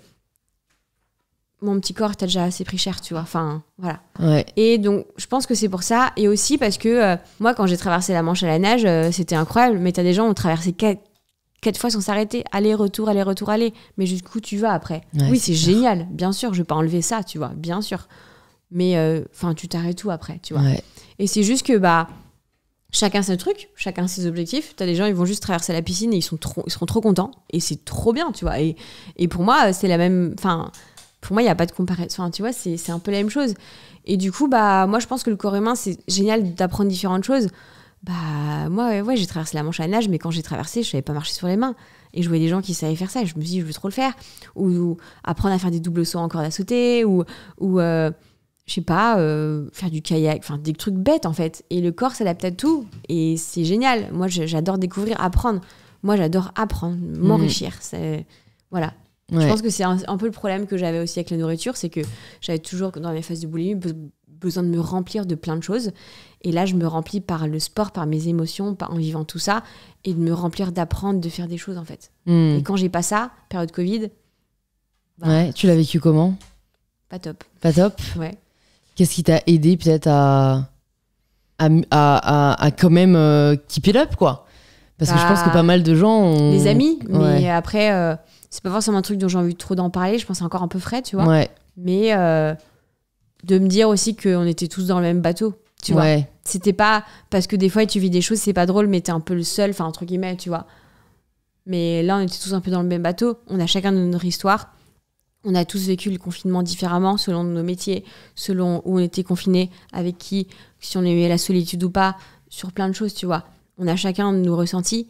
mon petit corps, t'as déjà assez pris cher, tu vois. Enfin, voilà. Ouais. Et donc, je pense que c'est pour ça. Et aussi parce que moi, quand j'ai traversé la Manche à la nage, c'était incroyable. Mais t'as des gens qui ont traversé 4 fois sans s'arrêter. Aller, retour, aller, retour, aller. Mais jusqu'où tu vas après? Oui, c'est génial. Bien sûr, je vais pas enlever ça, tu vois. Bien sûr. Mais tu t'arrêtes tout après, tu vois. Ouais. Et c'est juste que, chacun ses trucs, chacun ses objectifs. T'as des gens, ils vont juste traverser la piscine et ils seront trop contents. Et c'est trop bien, tu vois. Et pour moi, c'est la même... Pour moi, il n'y a pas de comparaison. Enfin, tu vois, c'est un peu la même chose. Et du coup, moi, je pense que le corps humain, c'est génial d'apprendre différentes choses. Moi, j'ai traversé la Manche à la nage, mais quand j'ai traversé, je ne savais pas marcher sur les mains. Et je voyais des gens qui savaient faire ça. Et je me suis dit, je veux trop le faire. Ou apprendre à faire des doubles sauts en corde à sauter. Ou je sais pas, faire du kayak. Enfin, des trucs bêtes, en fait. Et le corps s'adapte à tout. Et c'est génial. Moi, j'adore découvrir, apprendre. Moi, j'adore apprendre, m'enrichir. Voilà. Ouais. Je pense que c'est un peu le problème que j'avais aussi avec la nourriture, c'est que j'avais toujours, dans mes phases de boulimie, besoin de me remplir de plein de choses. Et là, je me remplis par le sport, par mes émotions, en vivant tout ça, et de me remplir, d'apprendre, de faire des choses, en fait. Et quand j'ai pas ça, période Covid... ouais, tu l'as vécu comment? Pas top. Pas top? Ouais. Qu'est-ce qui t'a aidé peut-être à quand même keep it up, quoi? Parce que je pense que pas mal de gens ont... Les amis, mais après... c'est pas forcément un truc dont j'ai envie trop d'en parler, je pense que c'est encore un peu frais, tu vois. Ouais. Mais de me dire aussi qu'on était tous dans le même bateau, tu vois. C'était pas... Parce que des fois, tu vis des choses, c'est pas drôle, mais t'es un peu le seul, enfin, entre guillemets, tu vois. Mais là, on était tous un peu dans le même bateau. On a chacun notre histoire. On a tous vécu le confinement différemment, selon nos métiers, selon où on était confinés, avec qui, si on aimait la solitude ou pas, sur plein de choses, tu vois. On a chacun nos ressentis.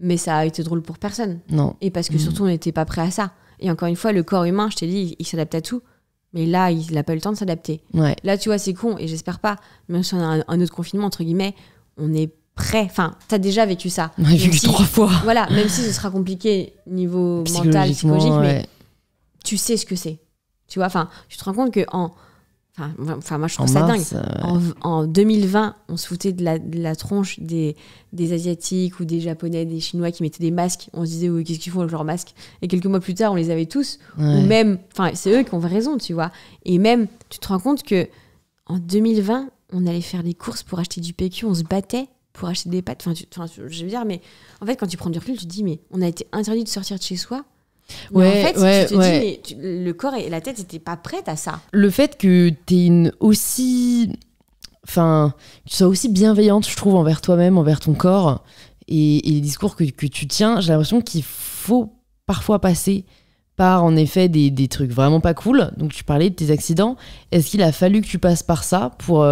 Mais ça a été drôle pour personne. Non. Et parce que surtout, on n'était pas prêt à ça. Et encore une fois, le corps humain, je t'ai dit, il s'adapte à tout. Mais là, il n'a pas eu le temps de s'adapter. Ouais. Là, tu vois, c'est con, et j'espère pas. Même si on a un autre confinement, entre guillemets, on est prêt. Enfin, t'as déjà vécu ça. On a vécu 3 fois. Voilà, même si ce sera compliqué niveau mental, psychologique, mais tu sais ce que c'est. Tu vois, enfin, tu te rends compte que Enfin, moi, je trouve ça dingue. En 2020, on se foutait de la tronche des Asiatiques ou des Japonais, des Chinois qui mettaient des masques. On se disait, oui, qu'est-ce qu'ils font avec leurs masques? Et quelques mois plus tard, on les avait tous. Ou même, c'est eux qui ont raison, tu vois. Et même, tu te rends compte que, en 2020, on allait faire des courses pour acheter du PQ, on se battait pour acheter des pâtes. Je veux dire, mais en fait, quand tu prends du recul, tu te dis, mais on a été interdit de sortir de chez soi. Mais en fait, tu te dis, mais le corps et la tête n'étaient pas prêtes à ça. Le fait que tu sois aussi bienveillante, je trouve, envers toi-même, envers ton corps et les discours que tu tiens, j'ai l'impression qu'il faut parfois passer par, en effet, des trucs vraiment pas cool. Donc, tu parlais de tes accidents. Est-ce qu'il a fallu que tu passes par ça pour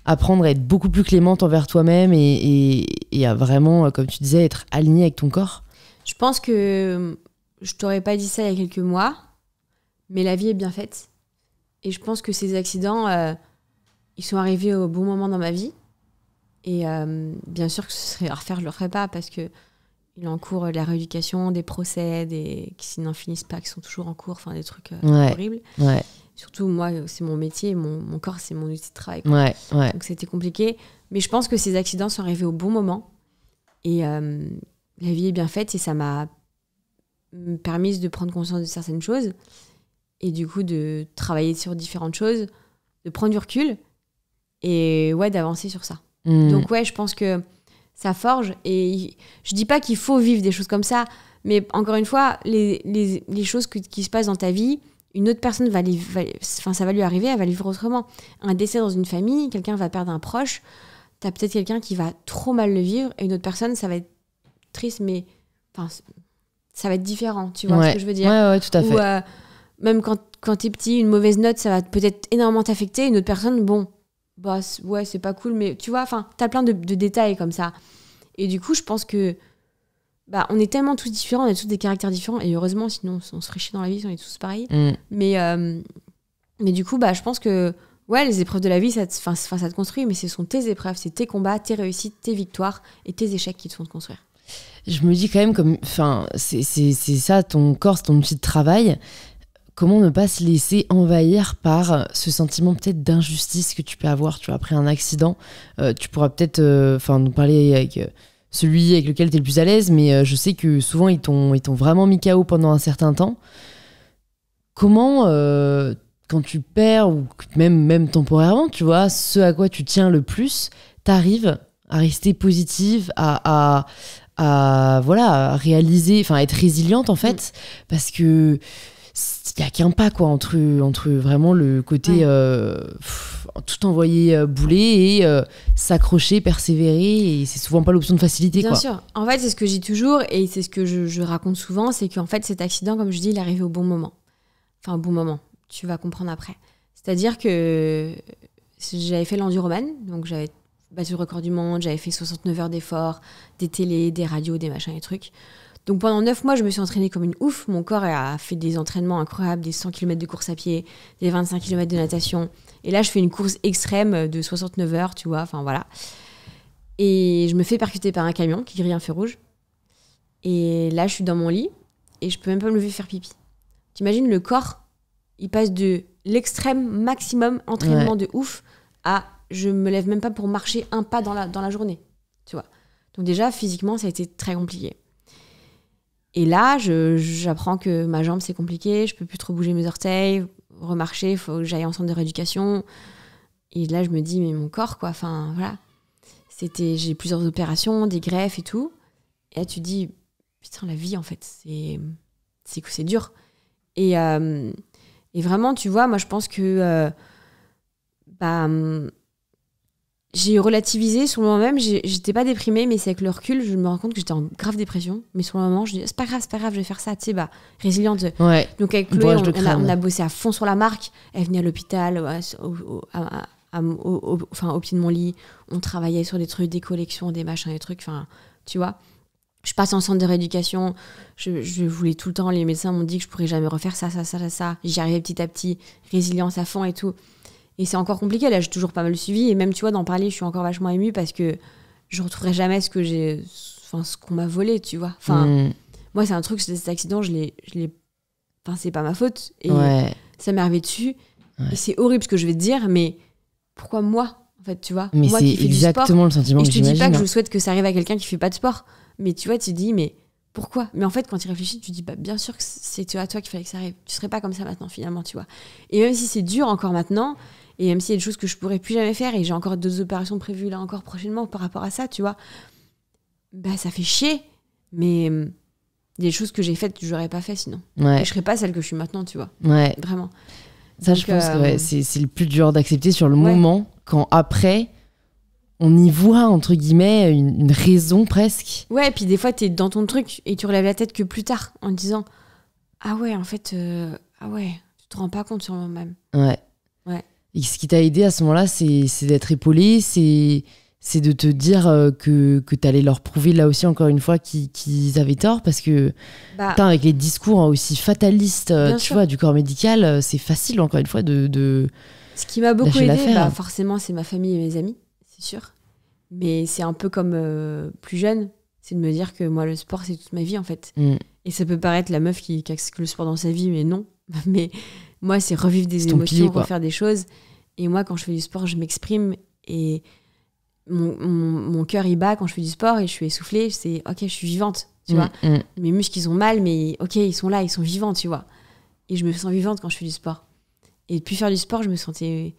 apprendre à être beaucoup plus clémente envers toi-même et à vraiment, comme tu disais, être alignée avec ton corps? Je pense que je t'aurais pas dit ça il y a quelques mois, mais la vie est bien faite. Et je pense que ces accidents, ils sont arrivés au bon moment dans ma vie. Et bien sûr que ce serait à refaire, je le referais pas parce que il en cours de la rééducation, des procès, qui n'en finissent pas, qui sont toujours en cours, enfin des trucs horribles. Ouais. Surtout, moi, c'est mon métier, mon corps, c'est mon outil de travail. Ouais. Donc c'était compliqué. Mais je pense que ces accidents sont arrivés au bon moment. Et la vie est bien faite et ça m'a permis de prendre conscience de certaines choses. Et du coup, de travailler sur différentes choses, de prendre du recul et d'avancer sur ça. Donc je pense que ça forge. Et je dis pas qu'il faut vivre des choses comme ça, mais encore une fois, les choses qui se passent dans ta vie, une autre personne ça va lui arriver, elle va le vivre autrement. Un décès dans une famille, quelqu'un va perdre un proche, t'as peut-être quelqu'un qui va trop mal le vivre, et une autre personne, ça va être triste, mais ça va être différent, tu vois ce que je veux dire? Ouais, tout à fait. Ou même quand t'es petit, une mauvaise note, ça va peut-être énormément t'affecter, une autre personne, c'est pas cool, mais tu vois, t'as plein de détails comme ça. Et du coup, je pense que on est tellement tous différents, on a tous des caractères différents, et heureusement, sinon on se ferait chier dans la vie si on est tous pareils. Mais du coup, je pense que les épreuves de la vie, ça te construit, mais ce sont tes épreuves, c'est tes combats, tes réussites, tes victoires et tes échecs qui te font te construire. Je me dis quand même, c'est ça, ton corps, c'est ton outil de travail. Comment ne pas se laisser envahir par ce sentiment peut-être d'injustice que tu peux avoir, tu vois, après un accident. Tu pourras peut-être nous parler avec celui avec lequel tu es le plus à l'aise, mais je sais que souvent ils t'ont vraiment mis KO pendant un certain temps. Comment, quand tu perds, ou même temporairement, tu vois, ce à quoi tu tiens le plus, t'arrives à rester positive, à réaliser, à être résiliente en fait, parce que il n'y a qu'un pas entre vraiment le côté tout envoyer bouler et s'accrocher, persévérer, et c'est souvent pas l'option de facilité. Bien sûr. En fait, c'est ce que je dis toujours et c'est ce que je raconte souvent, c'est qu'en fait cet accident, comme je dis, il est arrivé au bon moment. Enfin, au bon moment, tu vas comprendre après. C'est-à-dire que j'avais fait l'enduroman, donc j'avais battu le record du monde, j'avais fait 69 heures d'efforts, des télés, des radios, des machins, des trucs. Donc pendant 9 mois, je me suis entraînée comme une ouf. Mon corps a fait des entraînements incroyables, des 100 km de course à pied, des 25 km de natation. Et là, je fais une course extrême de 69 heures, tu vois, voilà. Et je me fais percuter par un camion qui grille un feu rouge. Et là, je suis dans mon lit et je peux même pas me lever faire pipi. T'imagines, le corps, il passe de l'extrême maximum entraînement de ouf à je me lève même pas pour marcher un pas dans la journée, tu vois. Donc déjà, physiquement, ça a été très compliqué. Et là, j'apprends que ma jambe, c'est compliqué, je peux plus trop bouger mes orteils, remarcher, il faut que j'aille en centre de rééducation. Et là, je me dis, mais mon corps, quoi, voilà. J'ai plusieurs opérations, des greffes et tout. Et là, tu te dis, putain, la vie, en fait, c'est dur. Et vraiment, tu vois, moi, je pense que j'ai relativisé sur le moment même. J'étais pas déprimée, mais c'est avec le recul, je me rends compte que j'étais en grave dépression. Mais sur le moment, je dis c'est pas grave, je vais faire ça, tu sais, résiliente. Donc avec Chloé, on a bossé à fond sur la marque. Elle venait à l'hôpital, au pied de mon lit. On travaillait sur des trucs, des collections, des machins, des trucs. Tu vois. Je passe en centre de rééducation. Je voulais tout le temps. Les médecins m'ont dit que je pourrais jamais refaire ça. J'y arrivais petit à petit, résilience à fond et tout. Et c'est encore compliqué, là, j'ai toujours pas mal suivi. Et même, tu vois, d'en parler, je suis encore vachement émue parce que je retrouverai jamais ce qu'on m'a volé, tu vois. Moi, c'est un truc, cet accident, c'est pas ma faute. Et ça m'est arrivé dessus. Et c'est horrible ce que je vais te dire, mais pourquoi moi, en fait, tu vois? Mais moi c'est qui fais exactement le sentiment que j'imagine. Et je te dis pas que je souhaite que ça arrive à quelqu'un qui fait pas de sport. Mais tu vois, tu te dis, mais pourquoi? Mais en fait, quand tu réfléchis, tu te dis, bien sûr que c'est à toi qu'il fallait que ça arrive. Tu serais pas comme ça maintenant, finalement, tu vois. Et même si c'est dur encore maintenant, Et même s'il y a des choses que je pourrais plus jamais faire et j'ai encore d'autres opérations prévues là encore prochainement par rapport à ça, tu vois, bah ça fait chier. Mais il y a des choses que j'ai faites que j'aurais pas fait sinon. Ouais. Et je serais pas celle que je suis maintenant, tu vois. Ouais. Vraiment. Ça, Donc, je pense que c'est le plus dur d'accepter sur le Ouais. moment, quand après, on y voit, entre guillemets, une raison presque. Ouais, et puis des fois, t'es dans ton truc et tu relèves la tête que plus tard en te disant ah ouais, en fait, ah ouais, tu te rends pas compte sur le moment même. Ouais. Ouais. Et ce qui t'a aidé à ce moment-là, c'est d'être épaulé, c'est de te dire que t'allais leur prouver là aussi, encore une fois, qu'ils avaient tort, parce que Bah, putain, avec les discours aussi fatalistes, Bien tu sûr. vois, du corps médical, c'est facile, encore une fois, de... ce qui m'a beaucoup lâcher aidé, l'affaire. bah, forcément, c'est ma famille et mes amis, c'est sûr. Mais c'est un peu comme plus jeune, c'est de me dire que moi, le sport, c'est toute ma vie, en fait. Mm. Et ça peut paraître la meuf qui a que le sport dans sa vie, mais non. Mais moi, c'est revivre des C'est ton émotions, pilier, quoi. refaire des choses. Et moi, quand je fais du sport, je m'exprime et mon cœur, il bat quand je fais du sport et je suis essoufflée. C'est ok, je suis vivante, tu vois. Mes muscles, ils ont mal, mais ok, ils sont là, ils sont vivants, tu vois. Et je me sens vivante quand je fais du sport. Et depuis faire du sport, je me sentais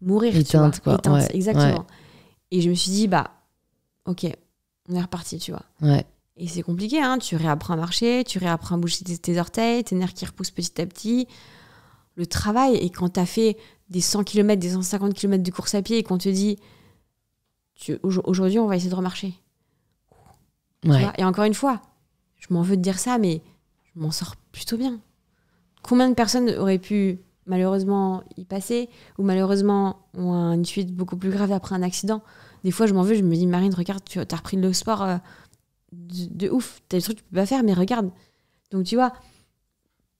mourir, Éteinte, tu quoi. vois. Éteinte, Ouais, exactement. ouais. Et je me suis dit, bah, ok, on est reparti, tu vois. Ouais. Et c'est compliqué, hein. Tu réapprends à marcher, tu réapprends à bouger tes orteils, tes nerfs qui repoussent petit à petit. Le travail, et quand t'as fait des 100 km, des 150 km de course à pied et qu'on te dit, aujourd'hui, on va essayer de remarcher. Tu Ouais. vois. Et encore une fois, je m'en veux de dire ça, mais je m'en sors plutôt bien. Combien de personnes auraient pu malheureusement y passer ou malheureusement ont une suite beaucoup plus grave après un accident? Des fois, je m'en veux, je me dis, Marine, regarde, tu as repris le sport de ouf. T'as des trucs que tu peux pas faire, mais regarde. Donc, tu vois,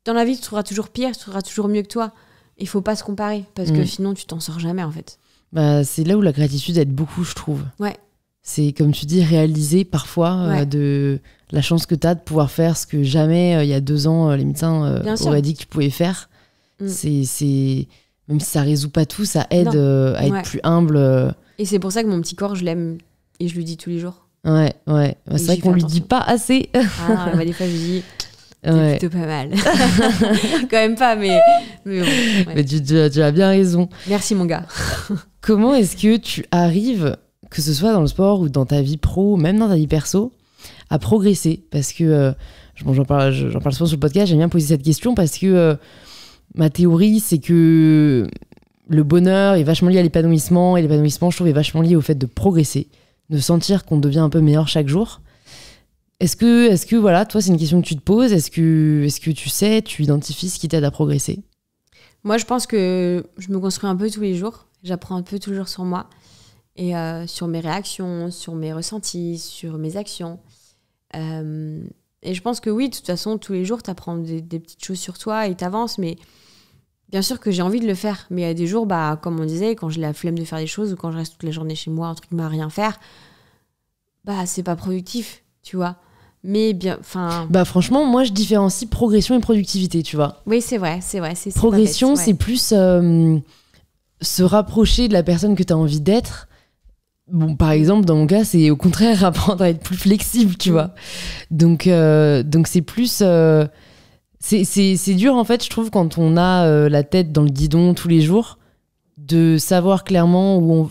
dans la vie, tu trouveras toujours pire, tu trouveras toujours mieux que toi. Il faut pas se comparer, parce que sinon, tu t'en sors jamais, en fait. Bah, c'est là où la gratitude aide beaucoup, je trouve. Ouais. C'est, comme tu dis, réaliser parfois Ouais. de la chance que tu as de pouvoir faire ce que jamais, il y a 2 ans, les médecins Bien sûr. auraient dit que tu pouvais faire. Mm. C'est... Même si ça résout pas tout, ça aide Non. à être Ouais. plus humble. Et c'est pour ça que mon petit corps, je l'aime et je lui dis tous les jours. Ouais, ouais. C'est j'y vrai fais qu'on lui attention. dit pas assez. Ah, bah, des fois, je lui dis, t'es Ouais. plutôt pas mal. Quand même pas, mais bon. Ouais. Mais tu as bien raison. Merci, mon gars. Comment est-ce que tu arrives, que ce soit dans le sport ou dans ta vie pro, même dans ta vie perso, à progresser? Parce que j'en parle souvent sur le podcast, j'aime bien poser cette question parce que ma théorie, c'est que le bonheur est vachement lié à l'épanouissement et l'épanouissement, je trouve, est vachement lié au fait de progresser, de sentir qu'on devient un peu meilleur chaque jour. Est-ce que voilà, toi, c'est une question que tu te poses? Est-ce que tu sais, tu identifies ce qui t'aide à progresser? Moi, je pense que je me construis un peu tous les jours. J'apprends un peu toujours sur moi et sur mes réactions, sur mes ressentis, sur mes actions. Et je pense que oui, de toute façon, tous les jours, tu apprends des petites choses sur toi et tu avances. Mais bien sûr que j'ai envie de le faire. Mais il y a des jours, bah, comme on disait, quand j'ai la flemme de faire des choses ou quand je reste toute la journée chez moi, un truc à rien faire, bah, c'est pas productif, tu vois. Mais bien, enfin... Bah franchement, moi, je différencie progression et productivité, tu vois. Oui, c'est vrai. C'est Progression, pas bête, c'est plus se rapprocher de la personne que tu as envie d'être. Bon, par exemple, dans mon cas, c'est au contraire apprendre à être plus flexible, tu vois. Donc c'est plus... c'est dur, en fait, je trouve, quand on a la tête dans le guidon tous les jours, de savoir clairement où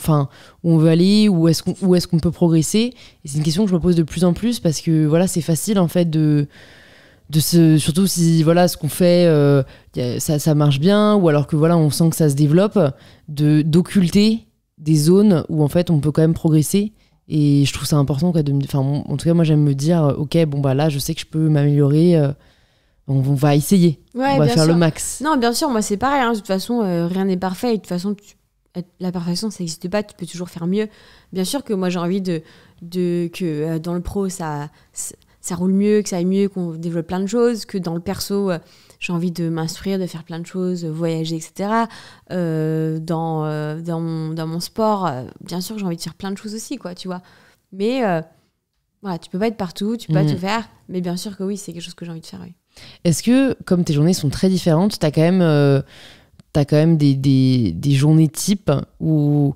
on veut aller, où est-ce qu'on peut progresser. Et c'est une question que je me pose de plus en plus parce que voilà, c'est facile, en fait, surtout si voilà ce qu'on fait ça marche bien, ou alors que voilà on sent que ça se développe, d'occulter des zones où en fait on peut quand même progresser. Et je trouve ça important quoi, en tout cas moi j'aime me dire ok, bon bah là je sais que je peux m'améliorer, on va essayer, Ouais, on va bien faire sûr. le max. Non, bien sûr, moi c'est pareil, hein. De toute façon, rien n'est parfait. Et de toute façon, la perfection, ça n'existe pas. Tu peux toujours faire mieux. Bien sûr que moi j'ai envie que dans le pro, ça roule mieux, que ça aille mieux, qu'on développe plein de choses. Que dans le perso, j'ai envie de m'instruire, de faire plein de choses, voyager, etc. Dans mon sport, bien sûr, j'ai envie de faire plein de choses aussi, quoi, tu vois. Mais voilà, tu peux pas être partout, tu peux pas tout faire. Mais bien sûr que oui, c'est quelque chose que j'ai envie de faire, oui. Est-ce que, comme tes journées sont très différentes, t'as quand même des journées types ou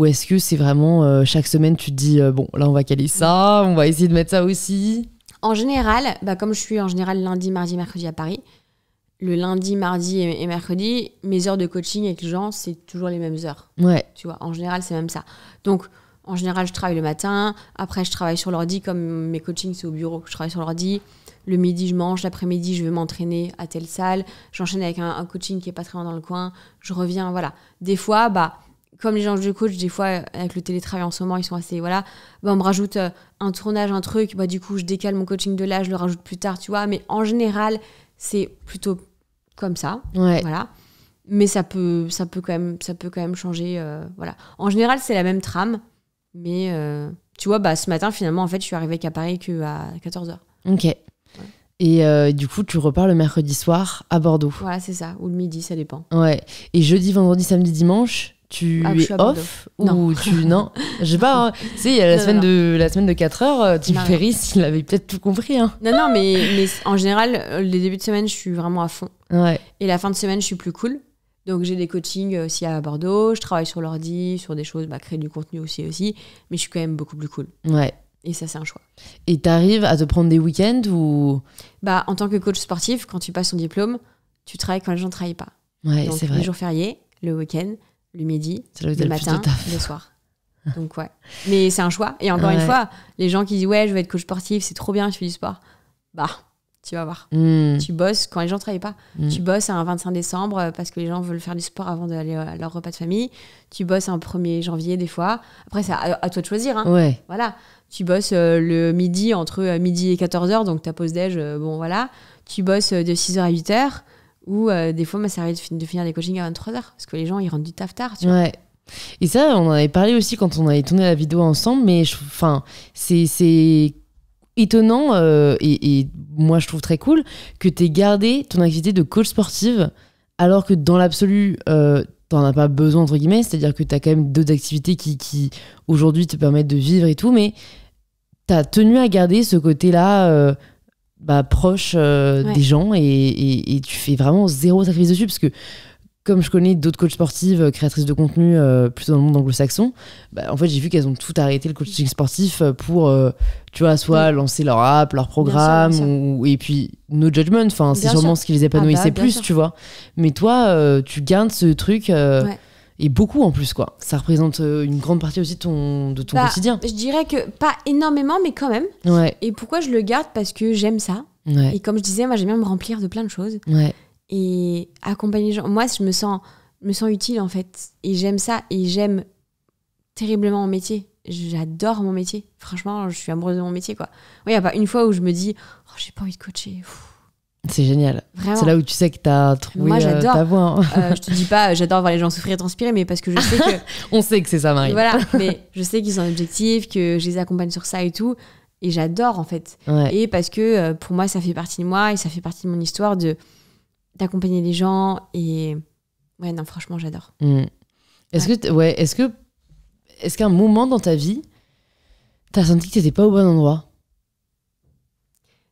est-ce que c'est vraiment chaque semaine tu te dis bon là on va caler ça, on va essayer de mettre ça aussi? En général, bah, comme je suis en général lundi, mardi, mercredi à Paris, le lundi, mardi et mercredi, mes heures de coaching avec les gens, c'est toujours les mêmes heures. Ouais. Tu vois, en général, c'est même ça. Donc, en général, je travaille le matin. Après, je travaille sur l'ordi. Comme mes coachings, c'est au bureau que je travaille sur l'ordi. Le midi, je mange. L'après-midi, je vais m'entraîner à telle salle. J'enchaîne avec un coaching qui est pas très loin dans le coin. Je reviens, voilà. Des fois, comme les gens que je coach, des fois, avec le télétravail en ce moment, ils sont assez, voilà. On me rajoute un tournage, un truc. Du coup, je décale mon coaching de là, je le rajoute plus tard, tu vois. Mais en général, c'est plutôt comme ça. Ouais. Voilà. Mais ça peut quand même changer, voilà. En général, c'est la même trame. Mais tu vois, ce matin, finalement, en fait, je suis arrivée qu'à Paris qu'à 14h. Ok. Ouais. Et du coup, tu repars le mercredi soir à Bordeaux. Voilà, c'est ça. Ou le midi, ça dépend. Ouais. Et jeudi, vendredi, samedi, dimanche, tu es off ou tu... Non, je sais pas. Tu sais, il y a la semaine de 4 heures. Tim Ferriss, il avait peut-être tout compris. Hein. Non, mais en général, les débuts de semaine, je suis vraiment à fond. Ouais. Et la fin de semaine, je suis plus cool. Donc, j'ai des coachings aussi à Bordeaux. Je travaille sur l'ordi, sur des choses, créer du contenu aussi. Mais je suis quand même beaucoup plus cool. Ouais. Et ça, c'est un choix. Et t'arrives à te prendre des week-ends ou... En tant que coach sportif, quand tu passes ton diplôme, tu travailles quand les gens ne travaillent pas. Ouais, donc, c'est vrai. Les jours fériés, le week-end, le midi, le matin, le soir. Donc, ouais. Mais c'est un choix. Et encore une fois, les gens qui disent « Ouais, je veux être coach sportif, c'est trop bien, je fais du sport. » Tu vas voir. Tu bosses quand les gens ne travaillent pas. Tu bosses un 25 décembre parce que les gens veulent faire du sport avant d'aller à leur repas de famille. Tu bosses un 1er janvier des fois. Après, c'est à toi de choisir. Hein. Ouais. Voilà. Tu bosses le midi entre midi et 14h, donc ta pause déj, voilà. Tu bosses de 6h à 8h, ou des fois, ça arrive de finir des coachings à 23h, parce que les gens, ils rentrent du taf tard. Tu vois. Ouais. Et ça, on en avait parlé aussi quand on avait tourné la vidéo ensemble, mais c'est étonnant et moi je trouve très cool que t'aies gardé ton activité de coach sportive alors que dans l'absolu t'en as pas besoin entre guillemets, c'est-à-dire que t'as quand même d'autres activités qui aujourd'hui te permettent de vivre et tout, mais t'as tenu à garder ce côté-là proche des gens et tu fais vraiment zéro sacrifice dessus parce que comme je connais d'autres coachs sportives, créatrices de contenu plutôt dans le monde anglo-saxon, en fait, j'ai vu qu'elles ont tout arrêté le coaching sportif pour, tu vois, soit lancer leur app, leur programme, bien sûr. Et puis, no judgment, c'est sûrement ce qui les épanouissait plus, tu vois. Mais toi, tu gardes ce truc, et beaucoup en plus, quoi. Ça représente une grande partie aussi de ton quotidien. Je dirais que pas énormément, mais quand même. Ouais. Et pourquoi je le garde ? Parce que j'aime ça. Ouais. Et comme je disais, moi, j'aime bien me remplir de plein de choses. Ouais. Et accompagner les gens. Moi, je me sens utile, en fait. Et j'aime ça. Et j'aime terriblement mon métier. J'adore mon métier. Franchement, je suis amoureuse de mon métier, quoi. Il n'y a pas une fois où je me dis « Oh, j'ai pas envie de coacher. » C'est génial. Vraiment. C'est là où tu sais que t'as trouvé Moi, j'adore. ta voix. Hein. Je te dis pas, j'adore voir les gens souffrir et transpirer, mais parce que je sais que... On sait que c'est ça, Marie. Voilà, mais je sais qu'ils ont un objectif, que je les accompagne sur ça et tout. Et j'adore, en fait. Ouais. Et parce que, pour moi, ça fait partie de moi et ça fait partie de mon histoire d'accompagner les gens. Et ouais, non, franchement, j'adore. Est-ce qu'à un moment dans ta vie, t'as senti que t'étais pas au bon endroit ?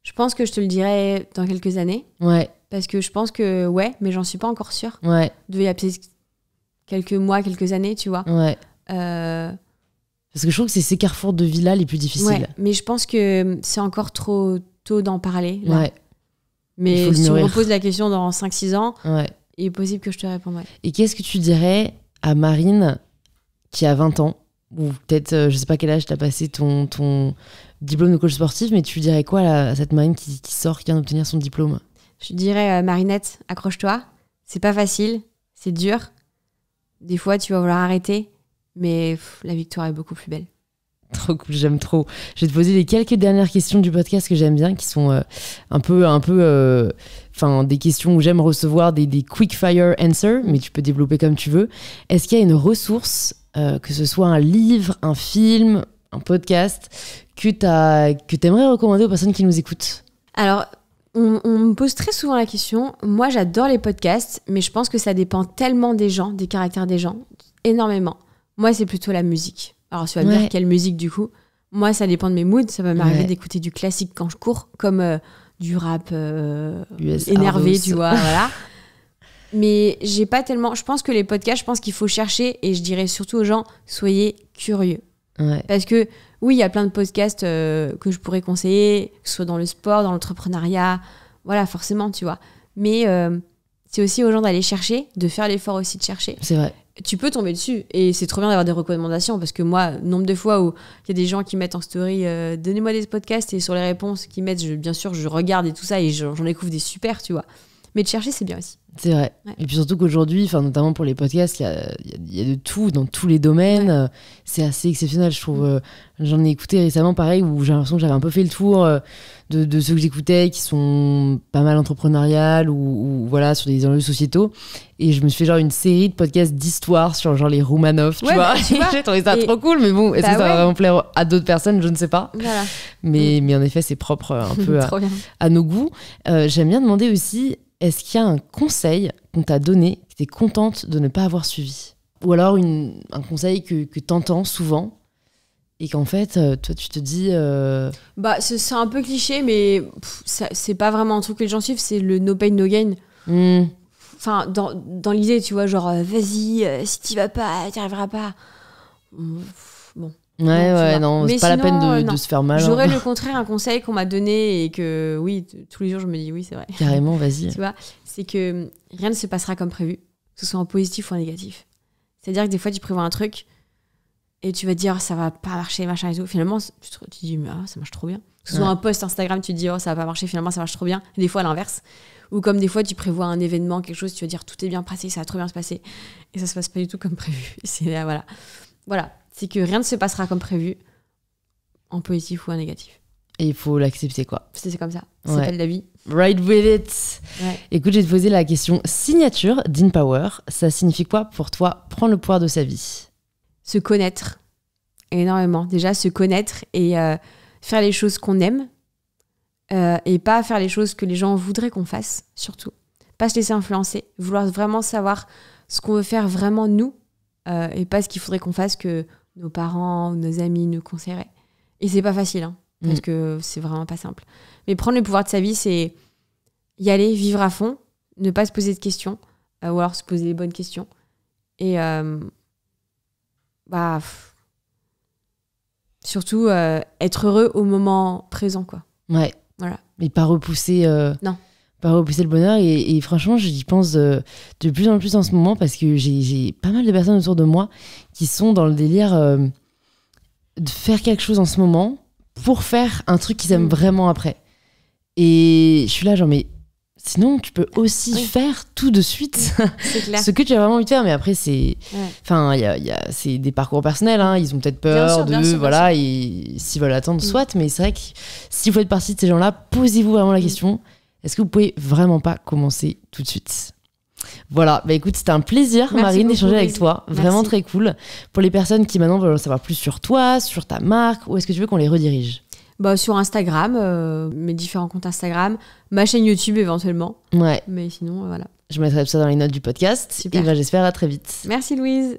Je pense que je te le dirai dans quelques années. Ouais. Parce que je pense que, ouais, mais j'en suis pas encore sûre. Ouais. Il y a peut-être quelques mois, quelques années, tu vois. Ouais. Parce que je trouve que c'est ces carrefours de vie-là les plus difficiles. Ouais, mais je pense que c'est encore trop tôt d'en parler. Là. Ouais. Mais si tu me reposes la question dans 5-6 ans, il est possible que je te réponde. Ouais. Et qu'est-ce que tu dirais à Marine qui a 20 ans, ou peut-être, je sais pas quel âge t'as passé ton diplôme de coach sportif, mais tu dirais quoi à cette Marine qui sort, qui vient d'obtenir son diplôme ? Je dirais, Marinette, accroche-toi. C'est pas facile, c'est dur. Des fois, tu vas vouloir arrêter, mais la victoire est beaucoup plus belle. Trop cool, j'aime trop. Je vais te poser les quelques dernières questions du podcast que j'aime bien, qui sont des questions où j'aime recevoir des quick fire answers, mais tu peux développer comme tu veux. Est-ce qu'il y a une ressource, que ce soit un livre, un film, un podcast, que t'aimerais recommander aux personnes qui nous écoutent ? Alors, on me pose très souvent la question. Moi, j'adore les podcasts, mais je pense que ça dépend tellement des gens, des caractères des gens, énormément. Moi, c'est plutôt la musique. Alors, tu vas me dire quelle musique, du coup ? Moi, ça dépend de mes moods. Ça va m'arriver d'écouter du classique quand je cours, comme du rap énervé, tu vois, voilà. Mais j'ai pas tellement... Je pense que les podcasts, je pense qu'il faut chercher, et je dirais surtout aux gens, soyez curieux. Ouais. Parce que, oui, il y a plein de podcasts que je pourrais conseiller, que ce soit dans le sport, dans l'entrepreneuriat, voilà, forcément, tu vois. Mais c'est aussi aux gens d'aller chercher, de faire l'effort aussi de chercher. C'est vrai. Tu peux tomber dessus et c'est trop bien d'avoir des recommandations parce que moi, nombre de fois où il y a des gens qui mettent en story donnez-moi des podcasts et sur les réponses qu'ils mettent, bien sûr, je regarde et tout ça et j'en découvre des super, tu vois. Mais de chercher, c'est bien aussi. C'est vrai. Ouais. Et puis surtout qu'aujourd'hui, notamment pour les podcasts, il y a de tout dans tous les domaines. Ouais. C'est assez exceptionnel, je trouve. J'en ai écouté récemment, pareil, où j'ai l'impression que j'avais un peu fait le tour de ceux que j'écoutais, qui sont pas mal entrepreneuriales ou voilà, sur des enjeux sociétaux. Et je me suis fait genre une série de podcasts d'histoire sur genre les Romanov, tu vois. J'ai trouvé ça trop cool, mais bon, est-ce que ça va vraiment plaire à d'autres personnes? Je ne sais pas. Voilà. Mais en effet, c'est propre un peu à nos goûts. J'aime bien demander aussi, est-ce qu'il y a un conseil qu'on t'a donné que tu es contente de ne pas avoir suivi? Ou alors un conseil que tu entends souvent et qu'en fait, toi, tu te dis... c'est un peu cliché, mais c'est pas vraiment un truc que les gens suivent, c'est le no pain, no gain. Enfin, dans l'idée, tu vois, genre, vas-y, si t'y vas pas, t'y arriveras pas. Bon. Non, c'est pas la peine de se faire mal. J'aurais le contraire un conseil qu'on m'a donné et que, oui, tous les jours, je me dis, oui, c'est vrai. Carrément, vas-y. Tu vois, c'est que rien ne se passera comme prévu, que ce soit en positif ou en négatif. C'est-à-dire que des fois, tu prévois un truc et tu vas te dire, ça va pas marcher, machin et tout. Finalement, tu te dis, mais ça marche trop bien. Que ce soit un post Instagram, tu te dis, oh, ça va pas marcher, finalement, ça marche trop bien. Et des fois, à l'inverse. Ou comme des fois, tu prévois un événement, quelque chose, tu vas dire, tout est bien passé, ça va trop bien se passer. Et ça se passe pas du tout comme prévu. C'est là, voilà. C'est que rien ne se passera comme prévu, en positif ou en négatif. Et il faut l'accepter, quoi. C'est comme ça. Ça s'appelle la vie. Ride with it. Ouais. Écoute, je vais te poser la question signature d'InPower. Ça signifie quoi pour toi, prendre le pouvoir de sa vie? Se connaître énormément. Déjà, se connaître et faire les choses qu'on aime et pas faire les choses que les gens voudraient qu'on fasse, surtout. Pas se laisser influencer. Vouloir vraiment savoir ce qu'on veut faire vraiment nous et pas ce qu'il faudrait qu'on fasse que nos parents ou nos amis nous conseilleraient. Et c'est pas facile, hein, parce que c'est vraiment pas simple. Mais prendre le pouvoir de sa vie, c'est y aller, vivre à fond, ne pas se poser de questions, ou alors se poser les bonnes questions. Et surtout être heureux au moment présent, quoi. Ouais. Voilà. Mais pas repousser... Non. Pas repousser le bonheur. Et franchement, j'y pense de plus en plus en ce moment parce que j'ai pas mal de personnes autour de moi qui sont dans le délire de faire quelque chose en ce moment pour faire un truc qu'ils aiment vraiment après. Et je suis là genre, mais sinon, tu peux aussi faire tout de suite ce que tu as vraiment envie de faire. Mais après, c'est c'est des parcours personnels. Hein. Ils ont peut-être peur voilà, et s'ils veulent attendre, soit. Mais c'est vrai que si vous faites partie de ces gens-là, posez-vous vraiment la question. Est-ce que vous pouvez vraiment pas commencer tout de suite? Voilà, écoute, c'était un plaisir, Marine, d'échanger avec toi. Vraiment très cool. Pour les personnes qui maintenant veulent en savoir plus sur toi, sur ta marque, où est-ce que tu veux qu'on les redirige? Sur Instagram, mes différents comptes Instagram, ma chaîne YouTube éventuellement. Ouais. Mais sinon, voilà. Je mettrai tout ça dans les notes du podcast. Super. Et j'espère à très vite. Merci Louise.